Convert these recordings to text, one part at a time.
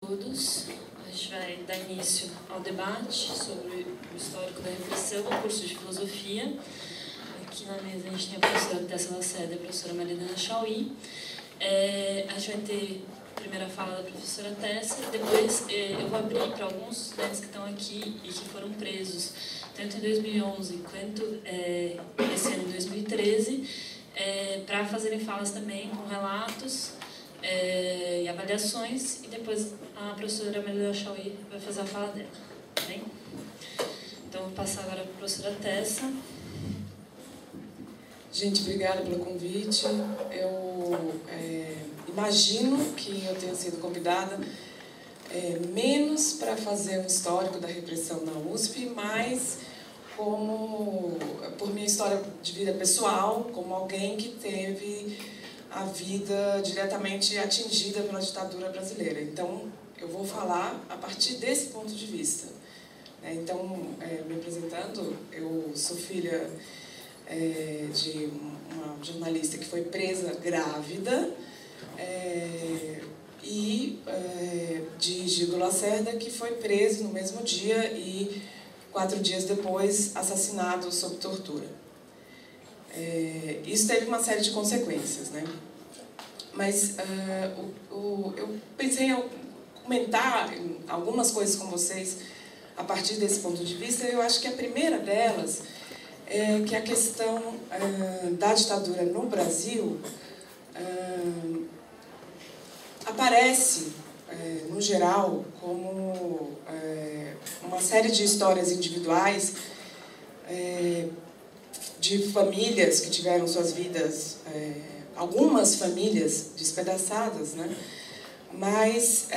todos. A gente vai dar início ao debate sobre o histórico da repressão, o curso de filosofia. Aqui na mesa a gente tem a professora Tessa Lacerda e a professora Marilena Chauí. A gente vai ter a primeira fala da professora Tessa, depois eu vou abrir para alguns estudantes que estão aqui e que foram presos, tanto em 2011 quanto esse ano, em 2013, para fazerem falas também com relatos e avaliações, e depois a professora Marilena Chauí vai fazer a fala dela. Tá bem? Então, vou passar agora para a professora Tessa. Gente, obrigada pelo convite. Eu imagino que eu tenha sido convidada menos para fazer um histórico da repressão na USP, mas por minha história de vida pessoal, como alguém que teve a vida diretamente atingida pela ditadura brasileira. Então, eu vou falar a partir desse ponto de vista. Então, me apresentando, eu sou filha de uma jornalista que foi presa grávida e de Gigo Lacerda, que foi preso no mesmo dia e 4 dias depois assassinado sob tortura. Isso teve uma série de consequências, né? Mas eu pensei em comentar algumas coisas com vocês a partir desse ponto de vista. Eu acho que a primeira delas é que a questão da ditadura no Brasil aparece, no geral, como uma série de histórias individuais de famílias que tiveram suas vidas, algumas famílias despedaçadas, né? Mas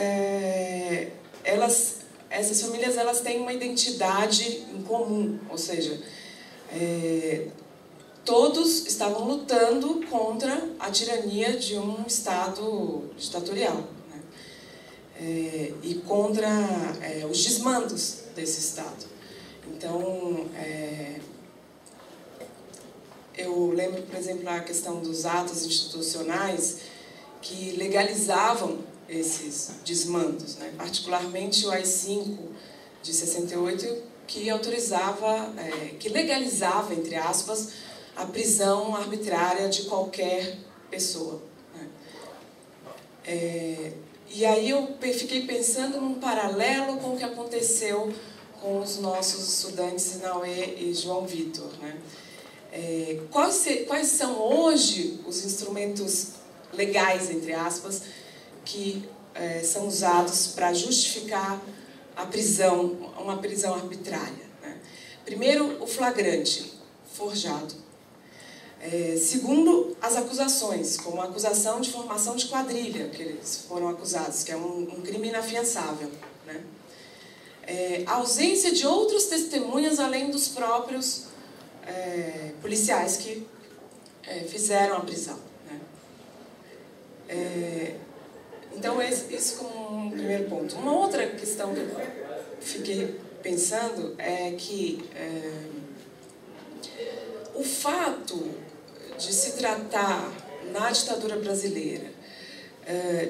essas famílias elas têm uma identidade em comum, ou seja, todos estavam lutando contra a tirania de um Estado ditatorial, né? E contra os desmandos desse Estado. Então, eu lembro, por exemplo, a questão dos atos institucionais que legalizavam esses desmandos, né? Particularmente o AI-5 de 68, que autorizava, que legalizava, entre aspas, a prisão arbitrária de qualquer pessoa, né? E aí eu fiquei pensando num paralelo com o que aconteceu com os nossos estudantes Inauê e João Vitor, né? Quais são hoje os instrumentos legais, entre aspas, que são usados para justificar a prisão, uma prisão arbitrária, né? Primeiro, o flagrante, forjado. Segundo, as acusações, como a acusação de formação de quadrilha, que eles foram acusados, que é um crime inafiançável, né? A ausência de outras testemunhas além dos próprios policiais que fizeram a prisão, né? Então, isso como um primeiro ponto. Uma outra questão que eu fiquei pensando é que o fato de se tratar, na ditadura brasileira,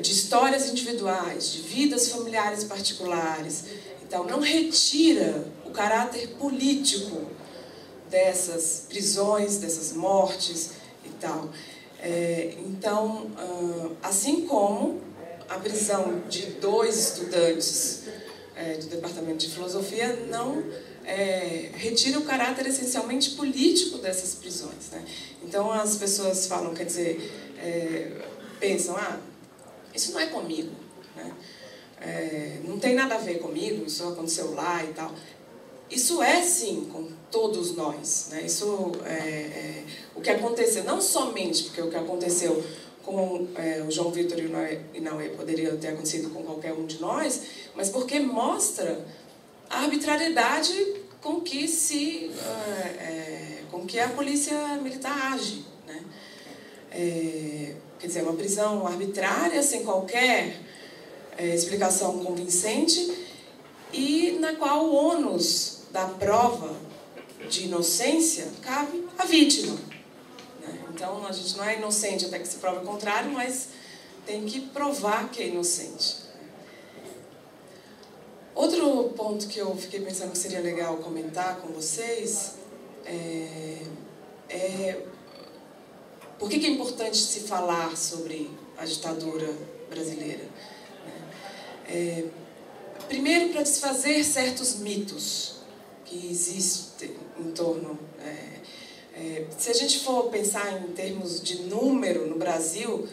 de histórias individuais, de vidas familiares particulares, então, não retira o caráter político dessas prisões, dessas mortes e tal. Então, assim como a prisão de 2 estudantes do Departamento de Filosofia não retira o caráter essencialmente político dessas prisões, né? Então, as pessoas falam, quer dizer, pensam, isso não é comigo, né? Não tem nada a ver comigo, isso aconteceu lá e tal. Isso sim, com todos nós, né? Isso o que aconteceu, não somente porque o que aconteceu com o João Vitor e o Inauê poderia ter acontecido com qualquer um de nós, mas porque mostra a arbitrariedade com que a polícia militar age, né? Quer dizer, uma prisão arbitrária, sem qualquer explicação convincente, e na qual o ônus da prova de inocência cabe à vítima, né? Então, a gente não é inocente até que se prove o contrário, mas tem que provar que é inocente. outro ponto que eu fiquei pensando que seria legal comentar com vocês por que é importante se falar sobre a ditadura brasileira. Primeiro, para desfazer certos mitos que existem em torno. Se a gente for pensar em termos de número no Brasil,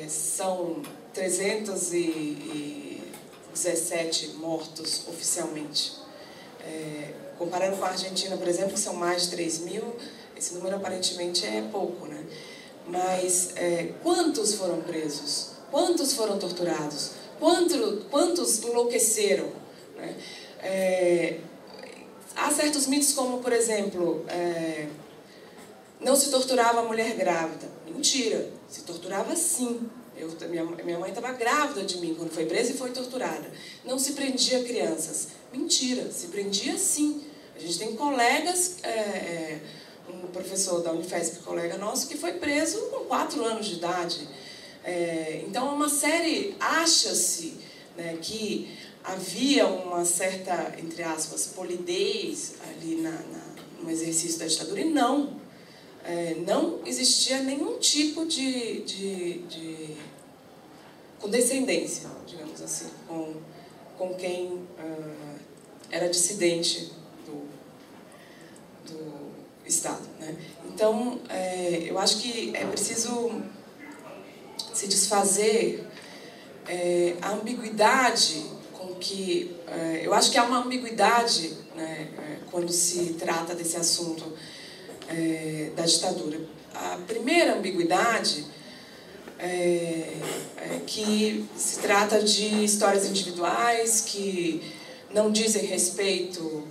são 317 mortos oficialmente. Comparando com a Argentina, por exemplo, que são mais de 3 mil, esse número aparentemente é pouco, né? Mas quantos foram presos? Quantos foram torturados? Quantos enlouqueceram? Né? Há certos mitos como, por exemplo, não se torturava a mulher grávida. Mentira, se torturava sim. Minha mãe estava grávida de mim quando foi presa e foi torturada. Não se prendia crianças. Mentira, se prendia sim. A gente tem colegas, um professor da Unifesp, colega nosso, que foi preso com 4 anos de idade. Então, uma série, acha-se, né, que havia uma certa, entre aspas, polidez ali no exercício da ditadura, e não. Não existia nenhum tipo de condescendência, digamos assim, com quem era dissidente do Estado, né? Então, eu acho que é preciso se desfazer a ambiguidade com que... eu acho que há uma ambiguidade, né, quando se trata desse assunto da ditadura. A primeira ambiguidade é que se trata de histórias individuais que não dizem respeito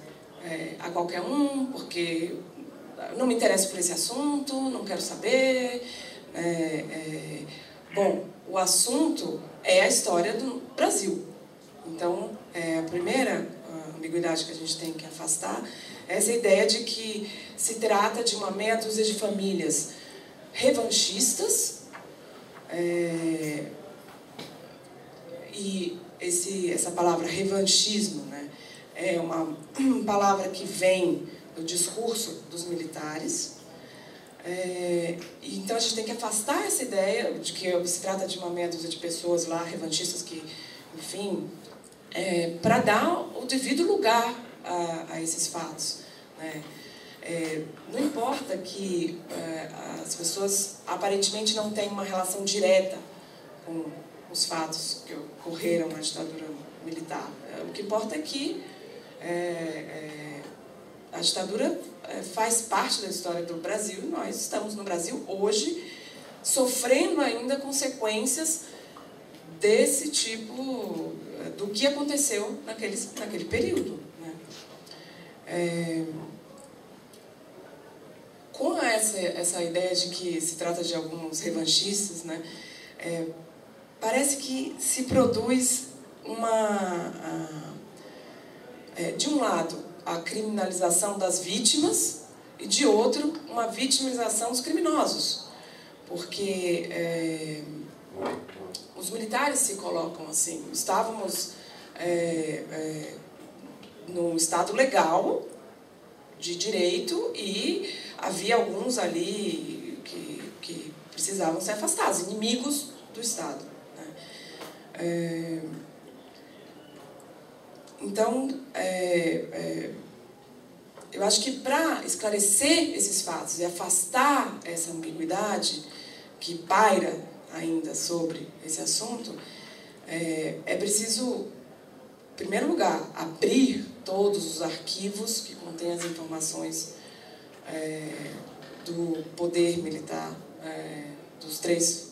a qualquer um, porque não me interesso por esse assunto, não quero saber. Bom, o assunto é a história do Brasil. Então, a primeira ambiguidade que a gente tem que afastar é essa ideia de que se trata de uma meia dúzia de famílias revanchistas, e essa palavra revanchismo, né, é uma palavra que vem do discurso dos militares. Então a gente tem que afastar essa ideia de que se trata de uma meia dúzia de pessoas lá, revanchistas, que, enfim, para dar o devido lugar a esses fatos, né? Não importa que as pessoas aparentemente não tenham uma relação direta com os fatos que ocorreram na ditadura militar. O que importa é que a ditadura faz parte da história do Brasil, e nós estamos no Brasil hoje sofrendo ainda consequências desse tipo, do que aconteceu naquele período, né? Com essa ideia de que se trata de alguns revanchistas, né, parece que se produz de um lado, a criminalização das vítimas, e de outro, uma vitimização dos criminosos. Porque os militares se colocam assim: estávamos num Estado legal, de direito, e havia alguns ali que precisavam ser afastados, inimigos do Estado, né? Então, eu acho que para esclarecer esses fatos e afastar essa ambiguidade que paira ainda sobre esse assunto, é preciso, em primeiro lugar, abrir todos os arquivos que contêm as informações do poder militar, dos 3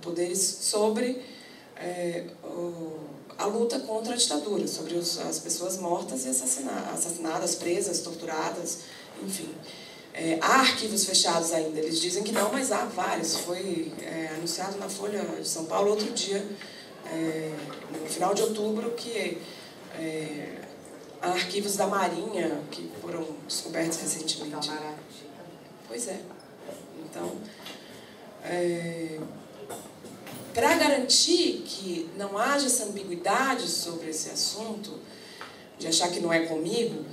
poderes, sobre a luta contra a ditadura, sobre as pessoas mortas e assassinadas, presas, torturadas, enfim. Há arquivos fechados ainda, eles dizem que não, mas há vários. Foi anunciado na Folha de São Paulo outro dia, no final de outubro, que há arquivos da Marinha que foram descobertos recentemente. Pois é. Então, para garantir que não haja essa ambiguidade sobre esse assunto, de achar que não é comigo,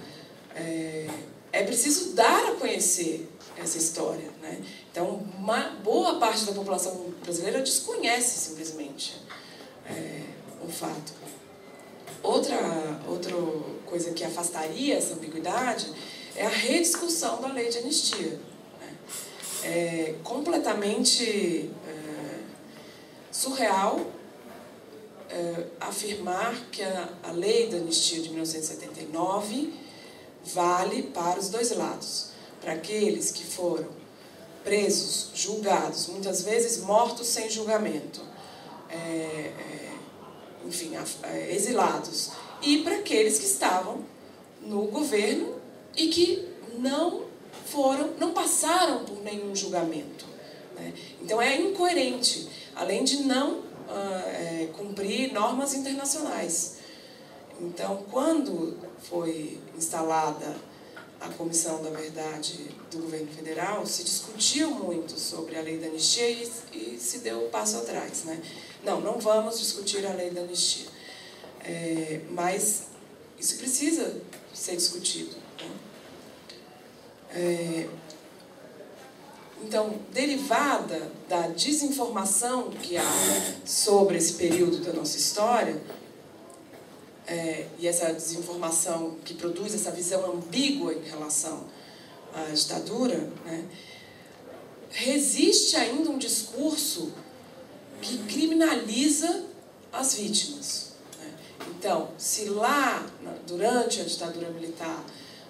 é preciso dar a conhecer essa história, né? Então, uma boa parte da população brasileira desconhece simplesmente o fato. Outra coisa que afastaria essa ambiguidade é a rediscussão da lei de anistia. É completamente surreal afirmar que a lei da anistia de 1979 vale para os dois lados. Para aqueles que foram presos, julgados, muitas vezes mortos sem julgamento, enfim, exilados, e para aqueles que estavam no governo e que não passaram por nenhum julgamento, né? Então é incoerente, além de não cumprir normas internacionais. Então, quando foi instalada a Comissão da Verdade do Governo Federal, se discutiu muito sobre a lei da anistia e se deu um passo atrás, né? Não vamos discutir a lei da anistia. Mas isso precisa ser discutido, né? Então, derivada da desinformação que há sobre esse período da nossa história, e essa desinformação que produz essa visão ambígua em relação à ditadura, né, resiste ainda um discurso que criminaliza as vítimas, né? Então, se lá, durante a ditadura militar,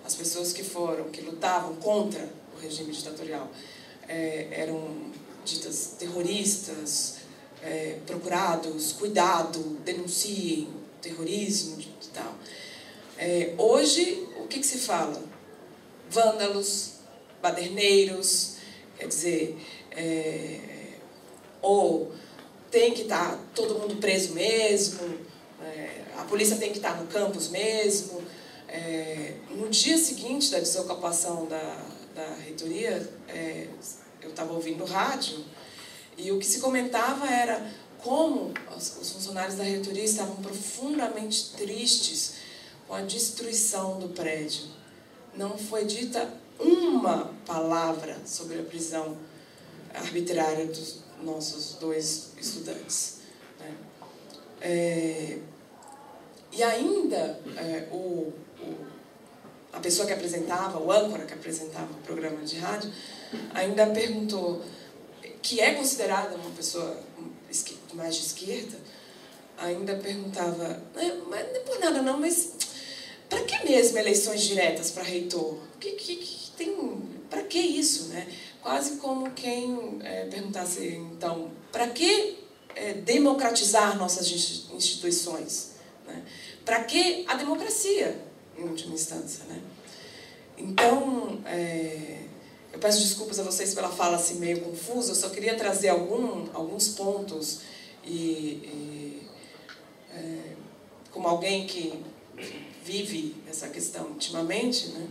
as pessoas que lutavam contra o regime ditatorial eram ditas terroristas, procurados, cuidado, denunciem terrorismo e tal. Hoje, o que se fala? Vândalos, baderneiros, quer dizer, ou tem que estar todo mundo preso mesmo, a polícia tem que estar no campus mesmo. No dia seguinte da desocupação da reitoria, eu estava ouvindo rádio, e o que se comentava era como os funcionários da reitoria estavam profundamente tristes com a destruição do prédio. Não foi dita uma palavra sobre a prisão arbitrária dos nossos 2 estudantes, né? E ainda a pessoa que apresentava, o âncora que apresentava o programa de rádio, ainda perguntou, que é considerada uma pessoa mais de esquerda, ainda perguntava, mas não é por nada não, mas para que mesmo eleições diretas para reitor? Para que isso, né? Quase como quem perguntasse, então, para que democratizar nossas instituições, né? Para que a democracia, em última instância, né? Então, eu peço desculpas a vocês pela fala assim meio confusa, eu só queria trazer alguns pontos como alguém que vive essa questão intimamente, né?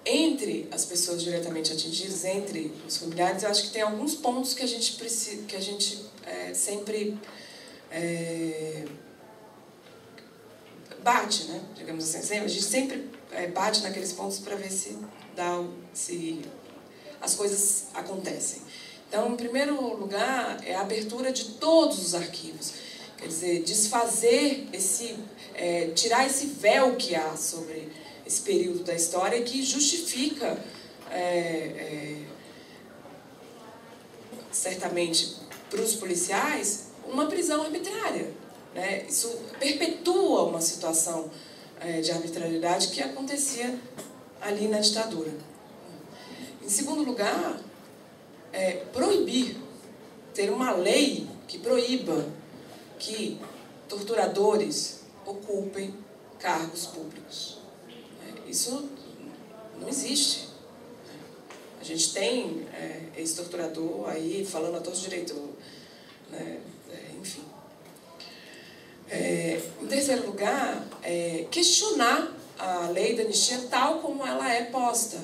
Entre as pessoas diretamente atingidas, entre os familiares, eu acho que tem alguns pontos que a gente sempre bate, né? Digamos assim, a gente sempre bate naqueles pontos para ver se as coisas acontecem. Então, em primeiro lugar, é a abertura de todos os arquivos. Quer dizer, desfazer tirar esse véu que há sobre esse período da história que justifica, certamente, para os policiais, uma prisão arbitrária, né? Isso perpetua uma situação de arbitrariedade que acontecia ali na ditadura. Em segundo lugar, proibir, ter uma lei que proíba que torturadores ocupem cargos públicos. Isso não existe. A gente tem ex-torturador aí falando a torto direito, né? Enfim. Em terceiro lugar, questionar a lei da anistia tal como ela é posta.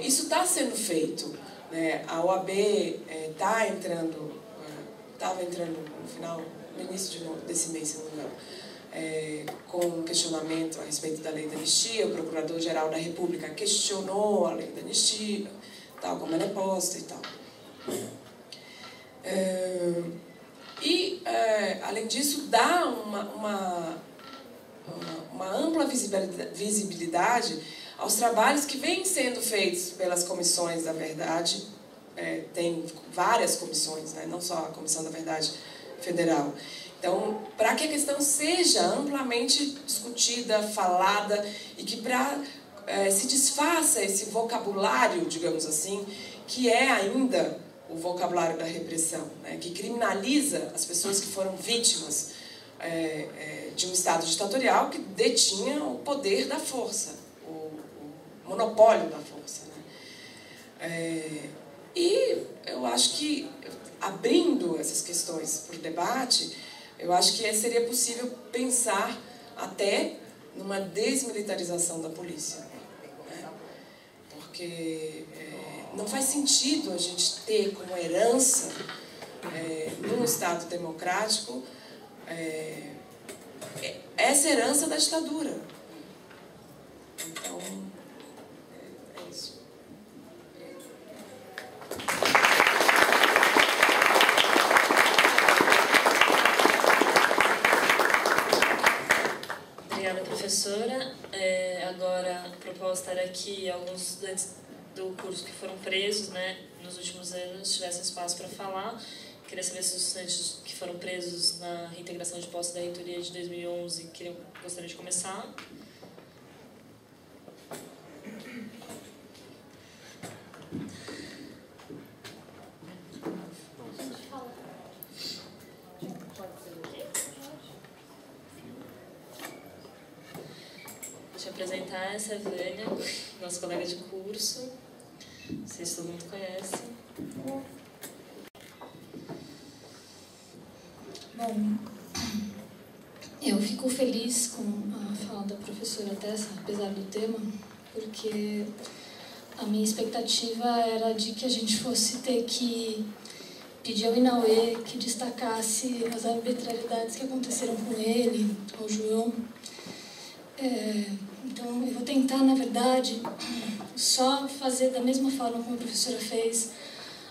Isso está sendo feito né? A OAB estava entrando no início desse mês, se não me engano, com um questionamento a respeito da lei da anistia. O Procurador-Geral da República questionou a lei da anistia, tal como ela é posta e tal. Além disso, dá uma ampla visibilidade aos trabalhos que vêm sendo feitos pelas comissões da verdade. Tem várias comissões, né? Não só a Comissão da Verdade Federal. Então, para que a questão seja amplamente discutida, falada, e que se desfaça esse vocabulário, digamos assim, que é ainda o vocabulário da repressão, né? Que criminaliza as pessoas que foram vítimas de um Estado ditatorial que detinha o poder da força, o monopólio da força, né? E eu acho que, abrindo essas questões para o debate, eu acho que seria possível pensar até numa desmilitarização da polícia, né? Porque não faz sentido a gente ter como herança, num Estado democrático, essa herança da ditadura. Então, é isso. Obrigada, professora. Agora, a proposta era que alguns estudantes do curso que foram presos, né, nos últimos anos tivessem espaço para falar. Queria saber se os estudantes que foram presos na reintegração de posse da reitoria de 2011 gostariam de começar. Deixa eu apresentar, essa é a Vânia, nossa colega de curso. Não sei se todo mundo conhece. Bom, eu fico feliz com a fala da professora Tessa, apesar do tema, porque a minha expectativa era de que a gente fosse ter que pedir ao Inauê que destacasse as arbitrariedades que aconteceram com ele, ao João. Então, eu vou tentar, na verdade, só fazer da mesma forma como a professora fez,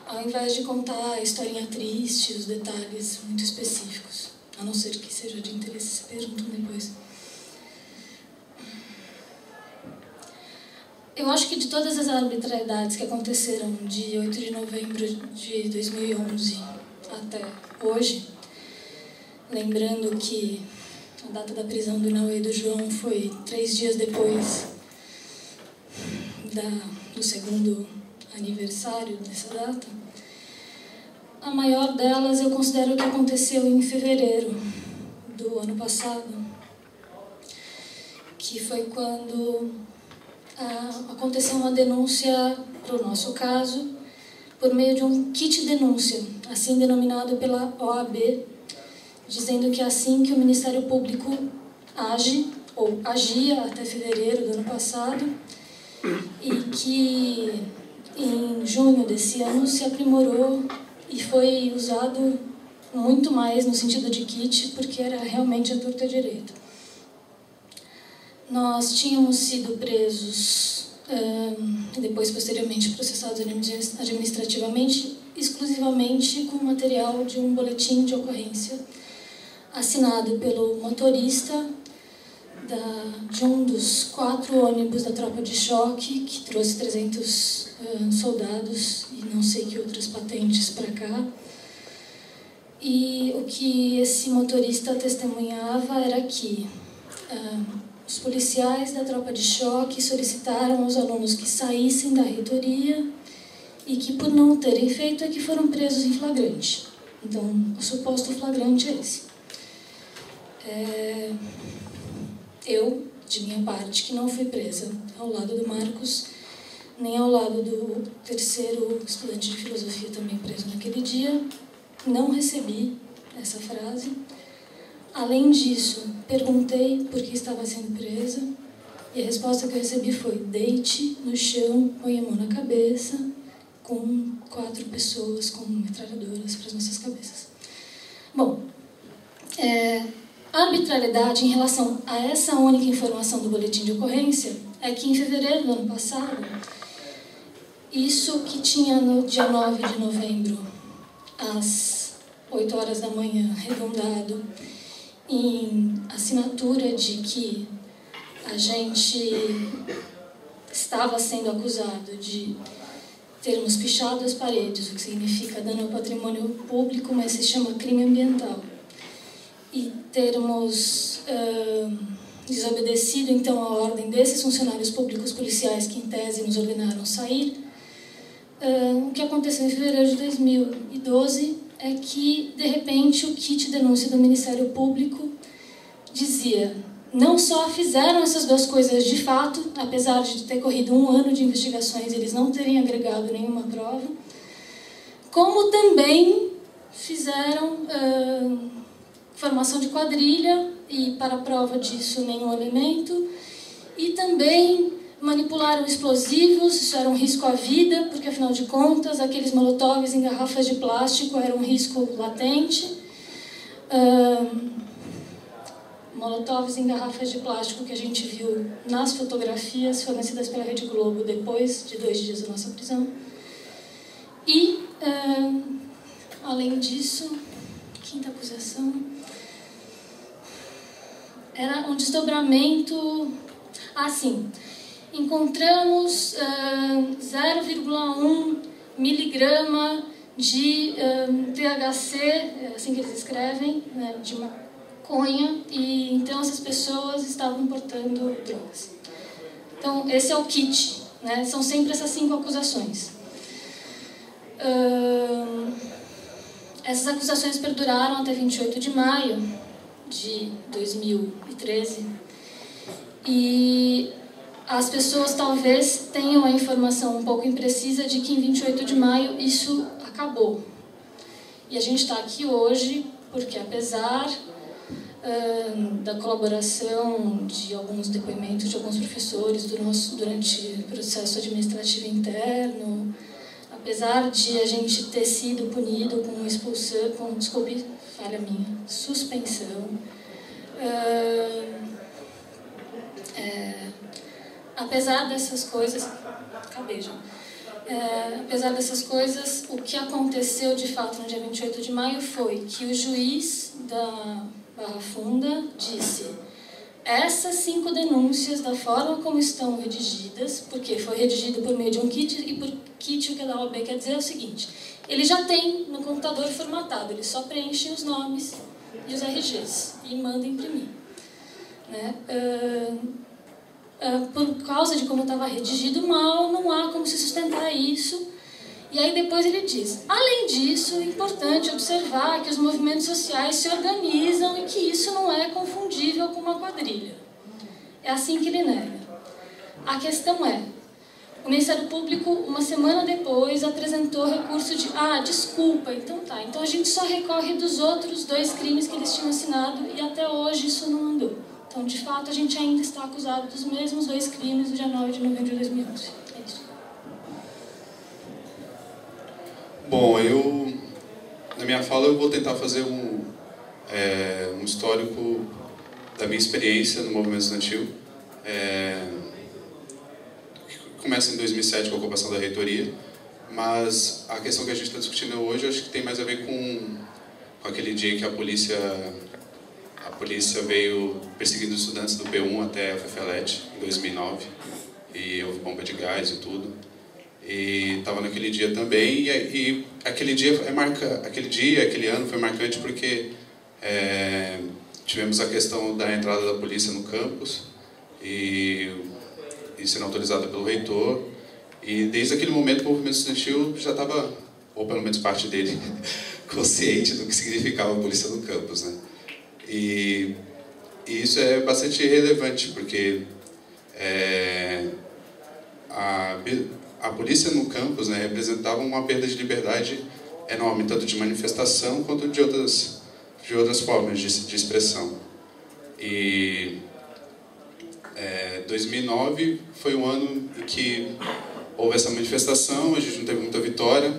ao invés de contar a historinha triste, os detalhes muito específicos, a não ser que seja de interesse, se perguntam depois. Eu acho que de todas as arbitrariedades que aconteceram de 8 de novembro de 2011 até hoje, lembrando que a data da prisão do Inauê e do João foi 3 dias depois do segundo aniversário dessa data, a maior delas eu considero que aconteceu em fevereiro do ano passado, que foi quando aconteceu uma denúncia para o nosso caso por meio de um kit denúncia, assim denominado pela OAB, dizendo que é assim que o Ministério Público age, ou agia até fevereiro do ano passado, e que em junho desse ano se aprimorou e foi usado muito mais no sentido de kit, porque era realmente a torta direito. Nós tínhamos sido presos e depois posteriormente processados administrativamente, exclusivamente com material de um boletim de ocorrência assinado pelo motorista de um dos 4 ônibus da tropa de choque, que trouxe 300 soldados e não sei que outras patentes para cá. E o que esse motorista testemunhava era que os policiais da tropa de choque solicitaram aos alunos que saíssem da reitoria e que, por não terem feito, é que foram presos em flagrante. Então, o suposto flagrante é esse. Eu, de minha parte, que não fui presa ao lado do Marcos, nem ao lado do terceiro estudante de filosofia também preso naquele dia, não recebi essa frase. Além disso, perguntei por que estava sendo presa e a resposta que eu recebi foi: deite no chão, põe a mão na cabeça, com 4 pessoas com metralhadoras para as nossas cabeças. Bom, a arbitrariedade em relação a essa única informação do boletim de ocorrência é que em fevereiro do ano passado, isso que tinha no dia 9 de novembro, às 8 horas da manhã, arredondado, em assinatura de que a gente estava sendo acusado de termos pichado as paredes, o que significa dano ao patrimônio público, mas se chama crime ambiental, e termos desobedecido, então, a ordem desses funcionários públicos policiais que, em tese, nos ordenaram sair. O que aconteceu em fevereiro de 2012 é que, de repente, o kit de denúncia do Ministério Público dizia: não só fizeram essas 2 coisas de fato, apesar de ter corrido 1 ano de investigações, eles não terem agregado nenhuma prova, como também fizeram formação de quadrilha, e para a prova disso nenhum elemento, e também manipularam explosivos, isso era um risco à vida, porque afinal de contas aqueles molotovs em garrafas de plástico eram um risco latente. Molotovs em garrafas de plástico que a gente viu nas fotografias fornecidas pela Rede Globo depois de 2 dias da nossa prisão. E, além disso, quinta acusação era um desdobramento. Assim, encontramos 0,1 miligrama de THC, assim que eles escrevem, né, de maconha, e então essas pessoas estavam portando drogas. Então, esse é o kit, né? São sempre essas 5 acusações. Essas acusações perduraram até 28 de maio de 2013, e as pessoas talvez tenham a informação um pouco imprecisa de que em 28 de maio isso acabou. E a gente está aqui hoje porque, apesar da colaboração de alguns depoimentos de alguns professores durante o processo administrativo interno, apesar de a gente ter sido punido com expulsão, desculpe, falha minha, suspensão, apesar dessas coisas, acabei já. Apesar dessas coisas, o que aconteceu de fato no dia 28 de maio foi que o juiz da Barra Funda disse: essas 5 denúncias, da forma como estão redigidas, porque foi redigido por meio de um kit, e por kit o que a OAB quer dizer é o seguinte: ele já tem no computador formatado, ele só preenche os nomes e os RGs e manda imprimir, né? Por causa de como estava redigido mal, não há como se sustentar isso. E aí depois ele diz: além disso, é importante observar que os movimentos sociais se organizam e que isso não é confundível com uma quadrilha. É assim que ele nega. A questão é, o Ministério Público, uma semana depois, apresentou recurso de: desculpa, então tá, então a gente só recorre dos outros 2 crimes que eles tinham assinado, e até hoje isso não andou. Então, de fato, a gente ainda está acusado dos mesmos 2 crimes do dia 9 de novembro de 2011. É isso. Bom, na minha fala, eu vou tentar fazer um histórico da minha experiência no movimento estudantil. Começa em 2007 com a ocupação da reitoria, mas a questão que a gente está discutindo hoje, eu acho que tem mais a ver com aquele dia que a polícia veio perseguindo os estudantes do P1 até a FEFELET, em 2009, e houve bomba de gás e tudo. E estava naquele dia também, e aquele ano foi marcante porque tivemos a questão da entrada da polícia no campus, e sendo autorizada pelo reitor, e desde aquele momento o movimento estudantil já estava, ou pelo menos parte dele, consciente do que significava a polícia no campus, né? E isso é bastante relevante, porque a polícia no campus, né, representava uma perda de liberdade enorme, tanto de manifestação quanto de outras formas de expressão. E 2009 foi um ano em que houve essa manifestação, a gente não teve muita vitória.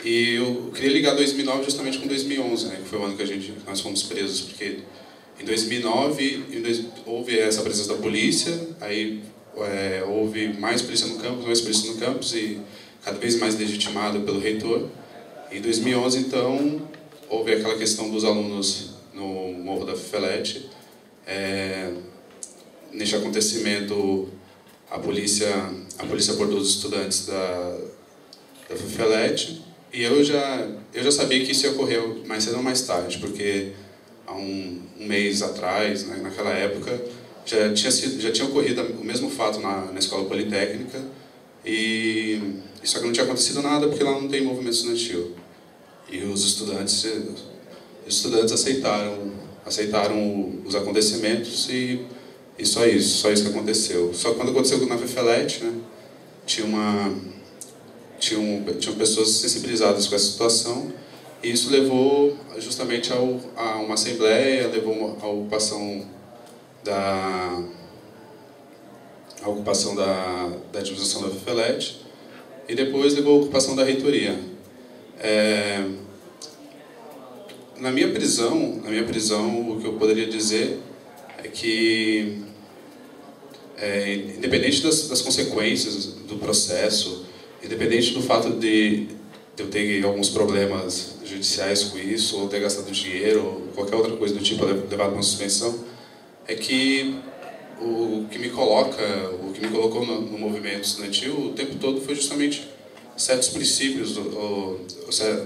E eu queria ligar 2009 justamente com 2011, né, que foi o ano que nós fomos presos, porque em 2009 houve essa presença da polícia, aí houve mais polícia no campus e cada vez mais legitimado pelo reitor. Em 2011, então, houve aquela questão dos alunos no Morro da Fifelete. Neste acontecimento, a polícia abordou os estudantes da Fifelete, e eu já sabia que isso ia ocorrer mais cedo ou mais tarde, porque há um mês atrás, né, naquela época, já tinha ocorrido o mesmo fato na Escola Politécnica, e só que não tinha acontecido nada porque lá não tem movimento estudantil. E os estudantes aceitaram os acontecimentos e só isso que aconteceu. Só que quando aconteceu na Fifelete, né, tinham pessoas sensibilizadas com essa situação, e isso levou justamente a uma assembleia, levou à ocupação da administração da Fifelete, e depois levou à ocupação da reitoria. Na minha prisão, o que eu poderia dizer é que, independente das consequências do processo, independente do fato de eu ter alguns problemas judiciais com isso, ou ter gastado dinheiro, ou qualquer outra coisa do tipo levado a uma suspensão, é que o que me colocou no movimento estudantil o tempo todo foi justamente certos princípios,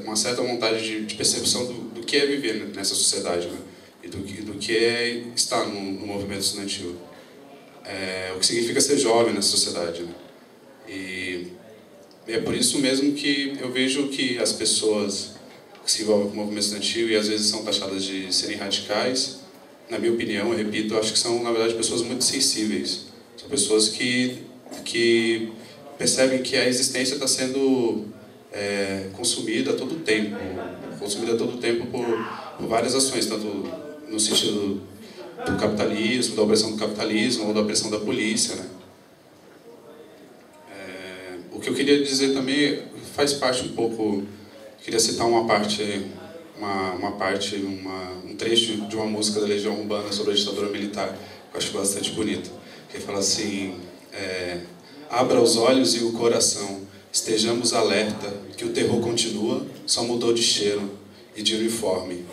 uma certa vontade de percepção do que é viver nessa sociedade, né? E do que é estar no movimento estudantil. O que significa ser jovem nessa sociedade, né? E é por isso mesmo que eu vejo que as pessoas que se envolvem com o movimento estudantil e às vezes são taxadas de serem radicais, na minha opinião, eu repito, eu acho que são, na verdade, pessoas muito sensíveis. São pessoas que percebem que a existência está sendo consumida a todo tempo. Consumida a todo tempo por várias ações, tanto no sentido do capitalismo, da opressão do capitalismo ou da opressão da polícia, né? O que eu queria dizer também faz parte um pouco... Queria citar um trecho de uma música da Legião Urbana sobre a ditadura militar, que eu acho bastante bonito. Que fala assim: abra os olhos e o coração, estejamos alerta, que o terror continua, só mudou de cheiro e de uniforme.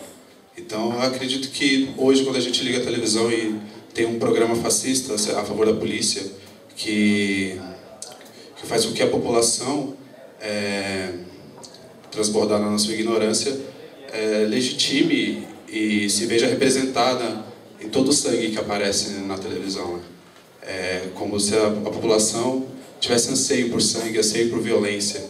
Então, eu acredito que hoje, quando a gente liga a televisão e tem um programa fascista a favor da polícia, que faz com que a população, transbordada na sua ignorância, legitime e se veja representada em todo o sangue que aparece na televisão. Como se a população tivesse anseio por sangue, anseio por violência.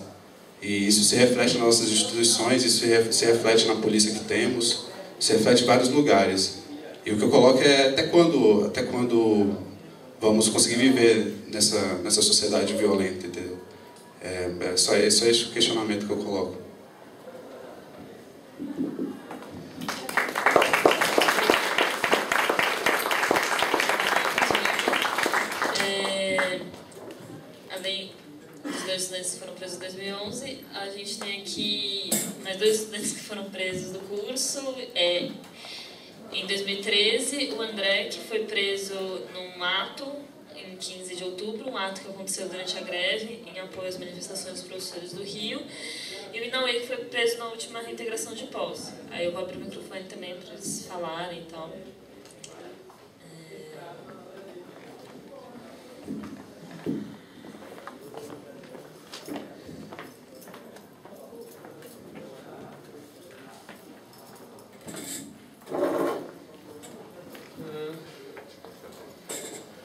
E isso se reflete nas nossas instituições, isso se reflete na polícia que temos, se reflete em vários lugares. E o que eu coloco é até quando vamos conseguir viver nessa sociedade violenta, entendeu? Só esse o questionamento que eu coloco. Além dos 2 estudantes que foram presos em 2011, a gente tem aqui mais 2 estudantes que foram presos do curso. Em 2013, o André, que foi preso num ato em 15 de outubro, um ato que aconteceu durante a greve, em apoio às manifestações dos professores do Rio, e o Inauê, que foi preso na última reintegração de posse. Aí eu vou abrir o microfone também para eles falarem e tal.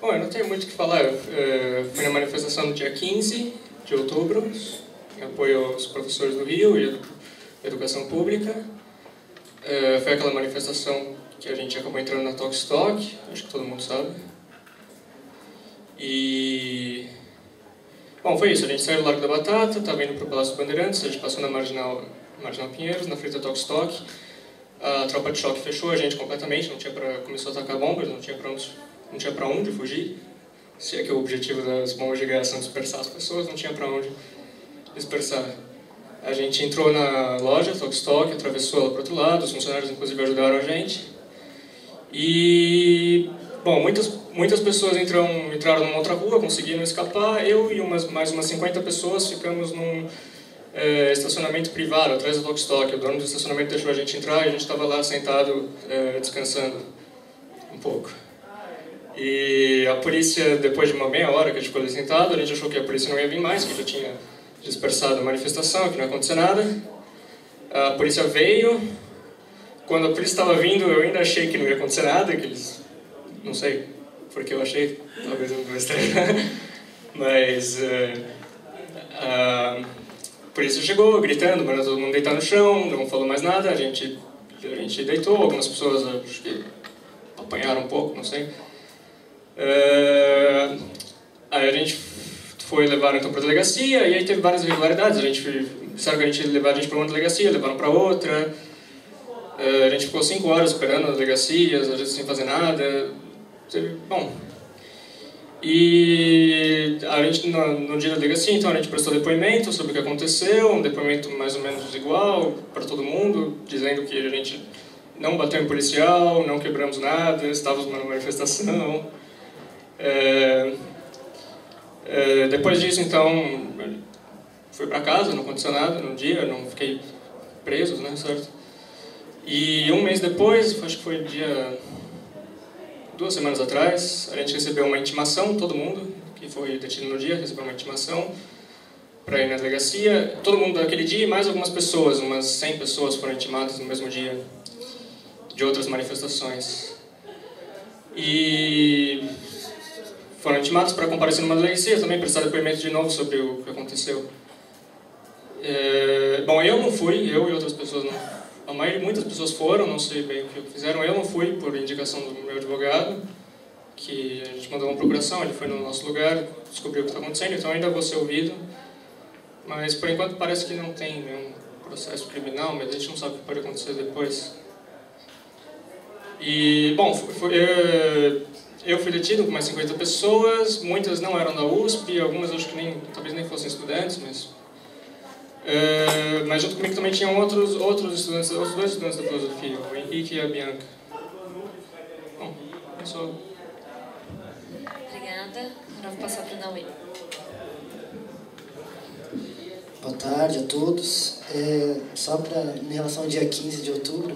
Bom, eu não tenho muito o que falar. Eu fui na manifestação no dia 15 de outubro, em apoio aos professores do Rio e à educação pública. Foi aquela manifestação que a gente acabou entrando na Toque Stock, acho que todo mundo sabe. E... Bom, foi isso. A gente saiu do Largo da Batata, estava indo para o Palácio dos Bandeirantes, a gente passou na Marginal Pinheiros, na frente da Toque Stock. A tropa de choque fechou a gente completamente, começou a atacar bombas, não tinha para onde fugir. se é que o objetivo das bombas de gás são dispersar as pessoas, não tinha para onde dispersar. A gente entrou na loja, Tokstok, atravessou ela para o outro lado, os funcionários inclusive ajudaram a gente. E, bom, muitas pessoas entraram numa outra rua, conseguiram escapar. Eu e mais umas 50 pessoas ficamos num estacionamento privado, atrás da Tokstok. O dono do estacionamento deixou a gente entrar e a gente estava lá sentado, descansando um pouco. E a polícia, depois de uma meia hora que a gente ficou ali sentado, a gente achou que a polícia não ia vir mais, que já tinha dispersado a manifestação, que não ia acontecer nada. A polícia veio. Quando a polícia estava vindo, eu ainda achei que não ia acontecer nada, que eles... Não sei porque eu achei, talvez eu não estranho. Mas a polícia chegou gritando, mandando todo mundo deitar no chão, não falou mais nada, a gente deitou, algumas pessoas acho que apanharam um pouco, não sei. Aí a gente foi levar então para a delegacia, e aí teve várias irregularidades. Disseram que a gente ia levar a gente para uma delegacia, levaram para outra. A gente ficou 5 horas esperando nas delegacias, às vezes sem fazer nada. Bom, e a gente, no dia da delegacia, então, a gente prestou depoimento sobre o que aconteceu, um depoimento mais ou menos igual para todo mundo, dizendo que a gente não bateu em policial, não quebramos nada, estávamos numa manifestação. Depois disso, então, fui para casa, não aconteceu nada no dia, não fiquei preso, né, certo? E um mês depois, acho que foi 2 semanas atrás, a gente recebeu uma intimação, todo mundo que foi detido no dia recebeu uma intimação para ir na delegacia. Todo mundo daquele dia e mais algumas pessoas, umas 100 pessoas foram intimadas no mesmo dia de outras manifestações. E foram intimados para comparecer numa delegacia, também prestar depoimento de novo sobre o que aconteceu. Bom, eu não fui, eu e outras pessoas não. Muitas pessoas foram, não sei bem o que fizeram. Eu não fui por indicação do meu advogado, que a gente mandou uma procuração, ele foi no nosso lugar, descobriu o que está acontecendo, então ainda vou ser ouvido. Mas por enquanto parece que não tem nenhum processo criminal, mas a gente não sabe o que pode acontecer depois. E, bom, eu fui detido com mais 50 pessoas, muitas não eram da USP, algumas acho que talvez nem fossem estudantes, mas junto comigo também tinham outros estudantes, os 2 estudantes da filosofia, o Henrique e a Bianca. Bom, é só... Obrigada. Agora vou passar para o Naui. Boa tarde a todos. Só em relação ao dia 15 de outubro,